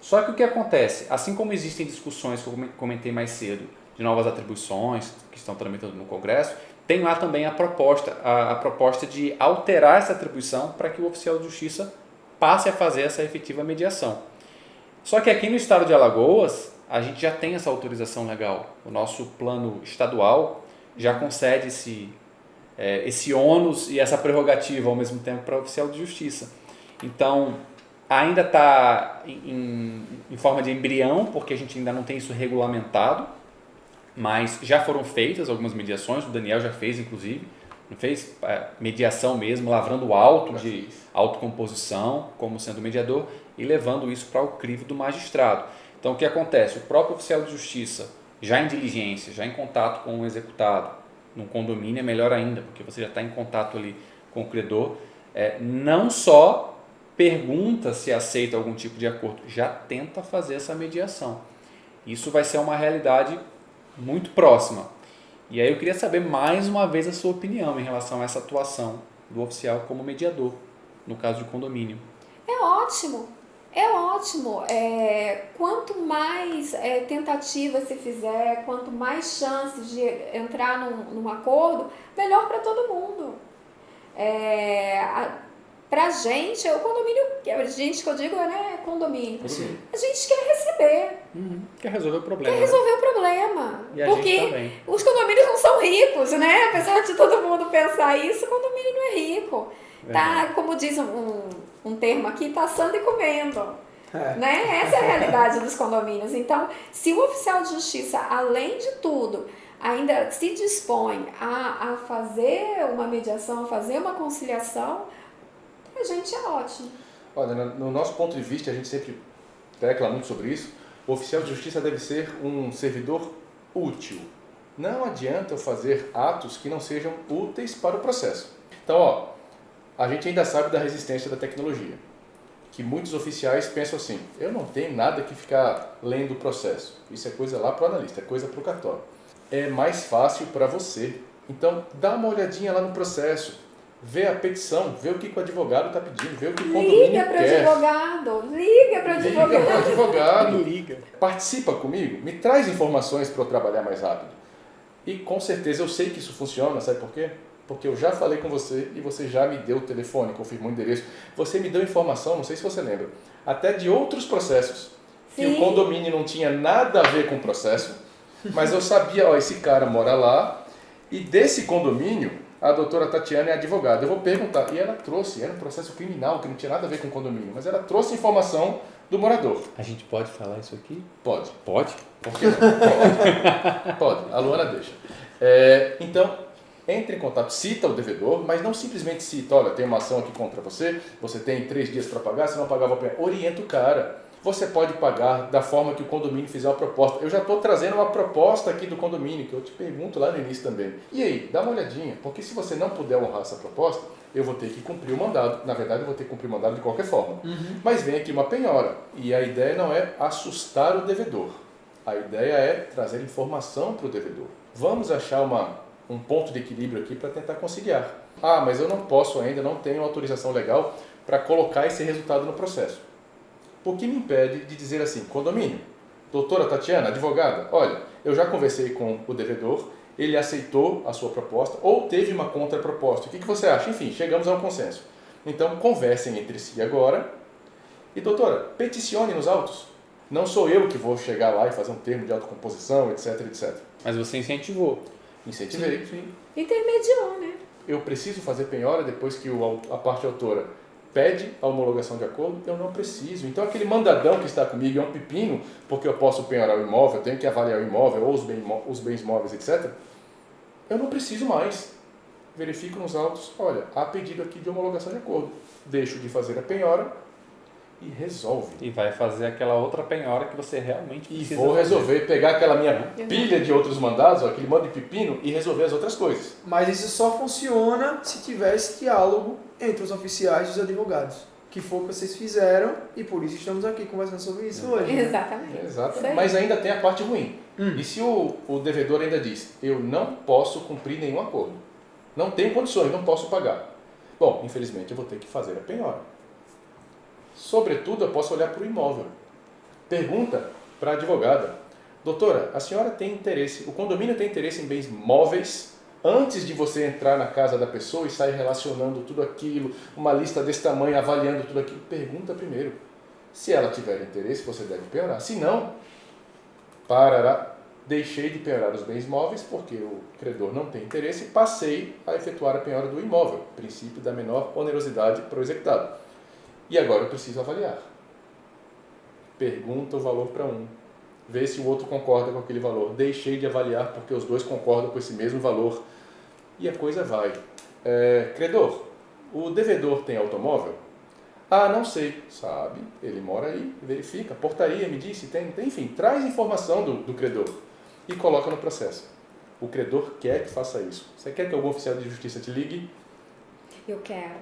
Só que o que acontece? Assim como existem discussões que eu comentei mais cedo, de novas atribuições que estão tramitando no Congresso, tem lá também a proposta de alterar essa atribuição para que o oficial de justiça passe a fazer essa efetiva mediação. Só que aqui no estado de Alagoas, a gente já tem essa autorização legal. O nosso plano estadual já concede esse ônus e essa prerrogativa ao mesmo tempo para o oficial de justiça. Então, ainda está em forma de embrião, porque a gente ainda não tem isso regulamentado, mas já foram feitas algumas mediações, o Daniel já fez inclusive, não fez mediação mesmo, lavrando o auto de autocomposição como sendo mediador e levando isso para o crivo do magistrado. Então, o que acontece? O próprio oficial de justiça, já em diligência, já em contato com o executado, num condomínio é melhor ainda, porque você já está em contato ali com o credor, não só pergunta se aceita algum tipo de acordo, já tenta fazer essa mediação. Isso vai ser uma realidade muito próxima. E aí eu queria saber mais uma vez a sua opinião em relação a essa atuação do oficial como mediador, no caso de condomínio. É ótimo. É ótimo. Quanto mais tentativa se fizer, quanto mais chances de entrar num acordo, melhor para todo mundo. Pra gente, o condomínio, gente que eu digo, né, condomínio. Sim. A gente quer receber, Quer resolver o problema. quer resolver o problema. E a Porque gente também. os condomínios não são ricos, né? Apesar de todo mundo pensar isso, o condomínio não é rico. Tá, como diz um termo aqui, passando e comendo. Né? Essa é a realidade dos condomínios. Então, se o oficial de justiça, além de tudo, ainda se dispõe a fazer uma mediação, a fazer uma conciliação, a gente é ótimo. Olha, no nosso ponto de vista, a gente sempre tecla muito sobre isso, o oficial de justiça deve ser um servidor útil. Não adianta eu fazer atos que não sejam úteis para o processo. Então, a gente ainda sabe da resistência da tecnologia, que muitos oficiais pensam assim, eu não tenho nada que ficar lendo o processo, isso é coisa lá para o analista, é coisa para o cartório. É mais fácil para você, então dá uma olhadinha lá no processo, vê a petição, vê o que o advogado está pedindo, vê o que o condomínio Liga para o quer. advogado, liga para o Liga para o advogado. advogado, Liga. participa comigo, me traz informações para eu trabalhar mais rápido. E com certeza eu sei que isso funciona, sabe por quê? Porque eu já falei com você e você já me deu o telefone, confirmou o endereço. Você me deu informação, não sei se você lembra, até de outros processos. Que o condomínio não tinha nada a ver com o processo, mas eu sabia, esse cara mora lá e desse condomínio a doutora Tatiana é advogada. Eu vou perguntar, e ela trouxe, era um processo criminal que não tinha nada a ver com o condomínio, mas ela trouxe informação do morador. A gente pode falar isso aqui? Pode. Pode? Por que não? Pode. Pode. A Luana deixa. Então, entre em contato, cita o devedor, mas não simplesmente cita, olha, tem uma ação aqui contra você, você tem 3 dias para pagar, se não pagar, vou pagar. Orienta o cara. Você pode pagar da forma que o condomínio fizer uma proposta. Eu já estou trazendo uma proposta aqui do condomínio, que eu te pergunto lá no início também. E aí, dá uma olhadinha, porque se você não puder honrar essa proposta, eu vou ter que cumprir o mandado. Na verdade, eu vou ter que cumprir o mandado de qualquer forma. Mas vem aqui uma penhora. E a ideia não é assustar o devedor. A ideia é trazer informação para o devedor. Vamos achar um ponto de equilíbrio aqui para tentar conciliar. Ah, mas eu não posso ainda, não tenho autorização legal para colocar esse resultado no processo. O que me impede de dizer assim, condomínio, doutora Tatiana, advogada, olha, eu já conversei com o devedor ele aceitou a sua proposta ou teve uma contraproposta. O que você acha? Enfim, chegamos a um consenso. Então, conversem entre si agora. E, doutora, peticione nos autos. Não sou eu que vou chegar lá e fazer um termo de autocomposição, etc, etc. Mas você incentivou. Incentivei. Sim. Intermediou, né? Eu preciso fazer penhora depois que a parte autora pede a homologação de acordo? Eu não preciso. Então, aquele mandadão que está comigo é um pepino, porque eu posso penhorar o imóvel, eu tenho que avaliar o imóvel ou os bens móveis, etc. Eu não preciso mais. Verifico nos autos, olha, há pedido aqui de homologação de acordo. Deixo de fazer a penhora e resolve. E vai fazer aquela outra penhora que você realmente E precisa vou fazer. resolver, pegar aquela minha pilha de outros mandados, ó, aquele monte de pepino, e resolver as outras coisas. Mas isso só funciona se tiver esse diálogo entre os oficiais e os advogados. Que foi o que vocês fizeram e por isso estamos aqui conversando sobre isso hoje. Né? Exatamente. Exato. Isso aí. Mas ainda tem a parte ruim. E se o devedor ainda diz, eu não posso cumprir nenhum acordo, não tenho condições, não posso pagar. Bom, infelizmente eu vou ter que fazer a penhora. Sobretudo, eu posso olhar para o imóvel. Pergunta para a advogada, doutora, a senhora tem interesse, o condomínio tem interesse em bens móveis antes de você entrar na casa da pessoa e sair relacionando tudo aquilo, uma lista desse tamanho, avaliando tudo aquilo? Pergunta primeiro. Se ela tiver interesse, você deve penhorar. Se não, parará. Deixei de penhorar os bens móveis porque o credor não tem interesse e passei a efetuar a penhora do imóvel, princípio da menor onerosidade para o executado. E agora eu preciso avaliar. Pergunta o valor para um, vê se o outro concorda com aquele valor. Deixei de avaliar porque os dois concordam com esse mesmo valor. E a coisa vai. Credor, o devedor tem automóvel? Ah, não sei. Sabe, ele mora aí, verifica. Portaria me disse, tem, enfim, traz informação do credor e coloca no processo. O credor quer que faça isso. Você quer que algum oficial de justiça te ligue? Eu quero.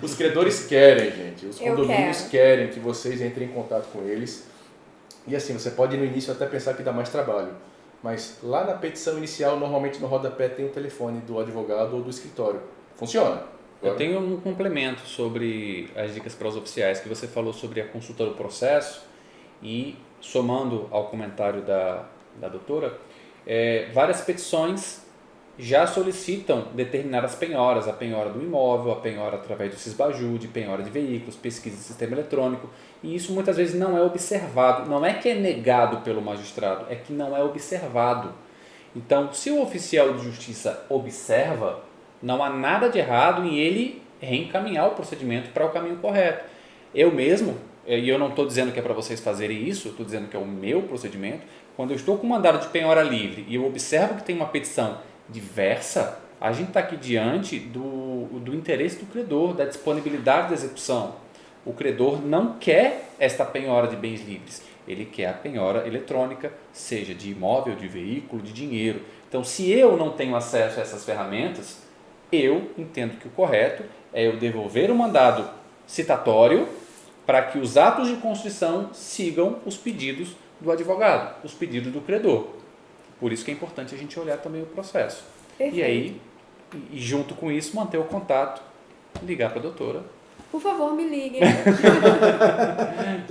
Os credores querem, gente. Os Eu condomínios quero. querem que vocês entrem em contato com eles. E assim, você pode no início até pensar que dá mais trabalho. Mas lá na petição inicial, normalmente no rodapé tem o telefone do advogado ou do escritório. Funciona. Eu tenho um complemento sobre as dicas para os oficiais, que você falou sobre a consulta do processo e, somando ao comentário da doutora, várias petições já solicitam determinadas penhoras, a penhora do imóvel, a penhora através do Sisbajude, penhora de veículos, pesquisa de sistema eletrônico, e isso muitas vezes não é observado, não é que é negado pelo magistrado, é que não é observado. Então, se o oficial de justiça observa, não há nada de errado em ele reencaminhar o procedimento para o caminho correto. Eu mesmo, e eu não estou dizendo que é para vocês fazerem isso, eu estou dizendo que é o meu procedimento, quando eu estou com mandado de penhora livre e eu observo que tem uma petição diversa, a gente está aqui diante do interesse do credor, da disponibilidade da execução. O credor não quer esta penhora de bens livres, ele quer a penhora eletrônica, seja de imóvel, de veículo, de dinheiro. Então, se eu não tenho acesso a essas ferramentas, eu entendo que o correto é eu devolver o mandado citatório para que os atos de constrição sigam os pedidos do advogado, os pedidos do credor. Por isso que é importante a gente olhar também o processo. Perfeito. E aí, e junto com isso, manter o contato, ligar para a doutora. Por favor, me liguem.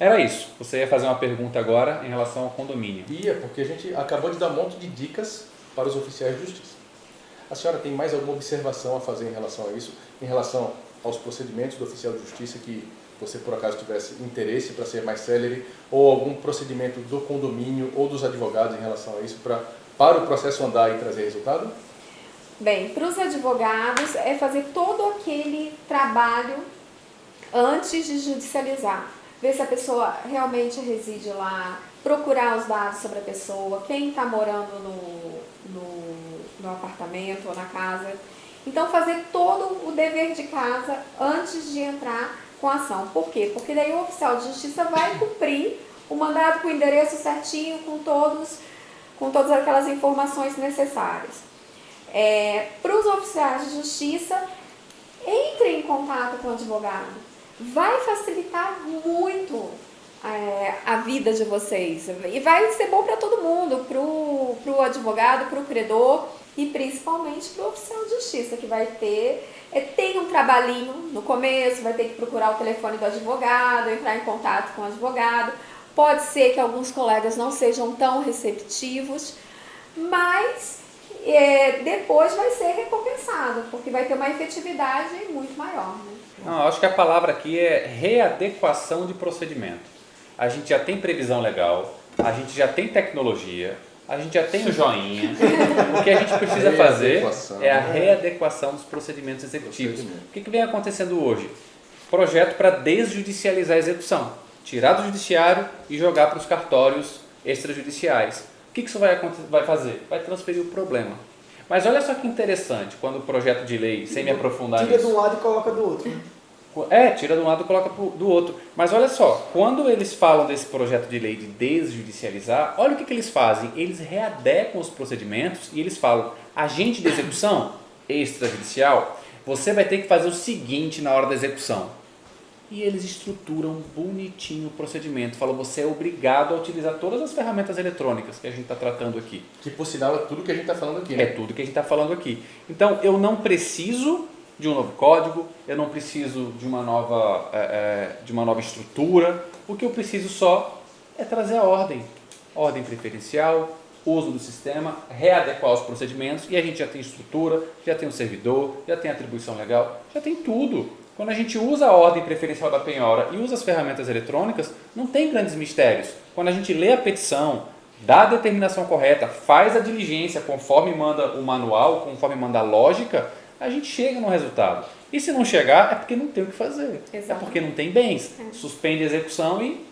Era isso. Você ia fazer uma pergunta agora em relação ao condomínio. Porque a gente acabou de dar um monte de dicas para os oficiais de justiça. A senhora tem mais alguma observação a fazer em relação a isso? Em relação aos procedimentos do oficial de justiça que você por acaso tivesse interesse para ser mais célere, ou algum procedimento do condomínio ou dos advogados em relação a isso para o processo andar e trazer resultado? Bem, para os advogados é fazer todo aquele trabalho antes de judicializar. Ver se a pessoa realmente reside lá, procurar os dados sobre a pessoa, quem está morando no apartamento ou na casa. Então, fazer todo o dever de casa antes de entrar com a ação. Por quê? Porque daí o oficial de justiça vai cumprir o mandado com o endereço certinho, com todas aquelas informações necessárias. Para os oficiais de justiça, entre em contato com o advogado. Vai facilitar muito a vida de vocês. E vai ser bom para todo mundo, para o advogado, para o credor e principalmente para o oficial de justiça, que vai tem um trabalhinho no começo, vai ter que procurar o telefone do advogado, entrar em contato com o advogado. Pode ser que alguns colegas não sejam tão receptivos, mas depois vai ser recompensado, porque vai ter uma efetividade muito maior. Né? Não, acho que a palavra aqui é readequação de procedimento. A gente já tem previsão legal, a gente já tem tecnologia, a gente já tem o joinha. O que a gente precisa fazer é a readequação dos procedimentos executivos. O que vem acontecendo hoje? Projeto para desjudicializar a execução. Tirar do judiciário e jogar para os cartórios extrajudiciais. O que isso vai fazer? Vai transferir o problema. Mas olha só que interessante, quando o projeto de lei, sem me aprofundar nisso... Tira de um lado e coloca do outro. Tira de um lado e coloca do outro. Mas olha só, quando eles falam desse projeto de lei de desjudicializar, olha o que eles fazem. Eles readequam os procedimentos e eles falam, agente de execução extrajudicial, você vai ter que fazer o seguinte na hora da execução. E eles estruturam bonitinho o procedimento. Falam, você é obrigado a utilizar todas as ferramentas eletrônicas que a gente está tratando aqui. Que, por sinal, é tudo que a gente está falando aqui, né? É tudo que a gente está falando aqui. Então, eu não preciso de um novo código, eu não preciso de uma nova estrutura. O que eu preciso só é trazer a ordem. Ordem preferencial, uso do sistema, readequar os procedimentos e a gente já tem estrutura, já tem um servidor, já tem atribuição legal, já tem tudo. Quando a gente usa a ordem preferencial da penhora e usa as ferramentas eletrônicas, não tem grandes mistérios. Quando a gente lê a petição, dá a determinação correta, faz a diligência conforme manda o manual, conforme manda a lógica, a gente chega no resultado. E se não chegar, é porque não tem o que fazer. Exato. É porque não tem bens. Suspende a execução e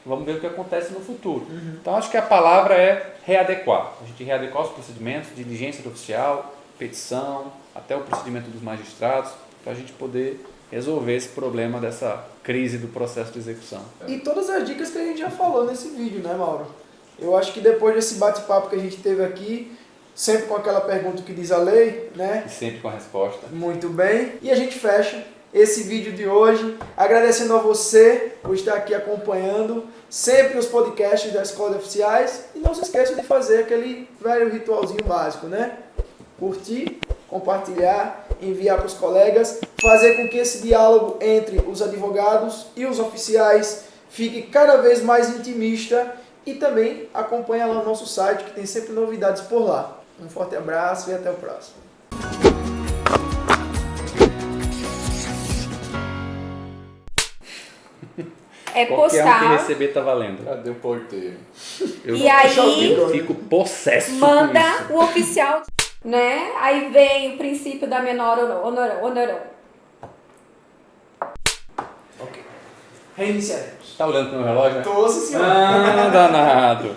vamos ver o que acontece no futuro. Então, acho que a palavra é readequar. A gente readequar os procedimentos, diligência do oficial, petição, até o procedimento dos magistrados, para a gente poder resolver esse problema dessa crise do processo de execução. E todas as dicas que a gente já falou nesse vídeo, né, Mauro? Eu acho que depois desse bate-papo que a gente teve aqui, sempre com aquela pergunta que diz a lei, né? E sempre com a resposta. Muito bem. E a gente fecha esse vídeo de hoje, agradecendo a você por estar aqui acompanhando sempre os podcasts da Escola de Oficiais. E não se esqueça de fazer aquele velho ritualzinho básico, né? Curtir, compartilhar, enviar para os colegas, fazer com que esse diálogo entre os advogados e os oficiais fique cada vez mais intimista e também acompanha lá o nosso site que tem sempre novidades por lá. Um forte abraço e até o próximo. É Qualquer um que postar. receber tá valendo. Cadê o porteiro? E aí Eu fico possesso com manda isso. o oficial, né? Aí vem o princípio da menor honor. Ok. Reiniciaremos. Tá olhando pro meu relógio? Tô, sim, senhor. Ah, danado.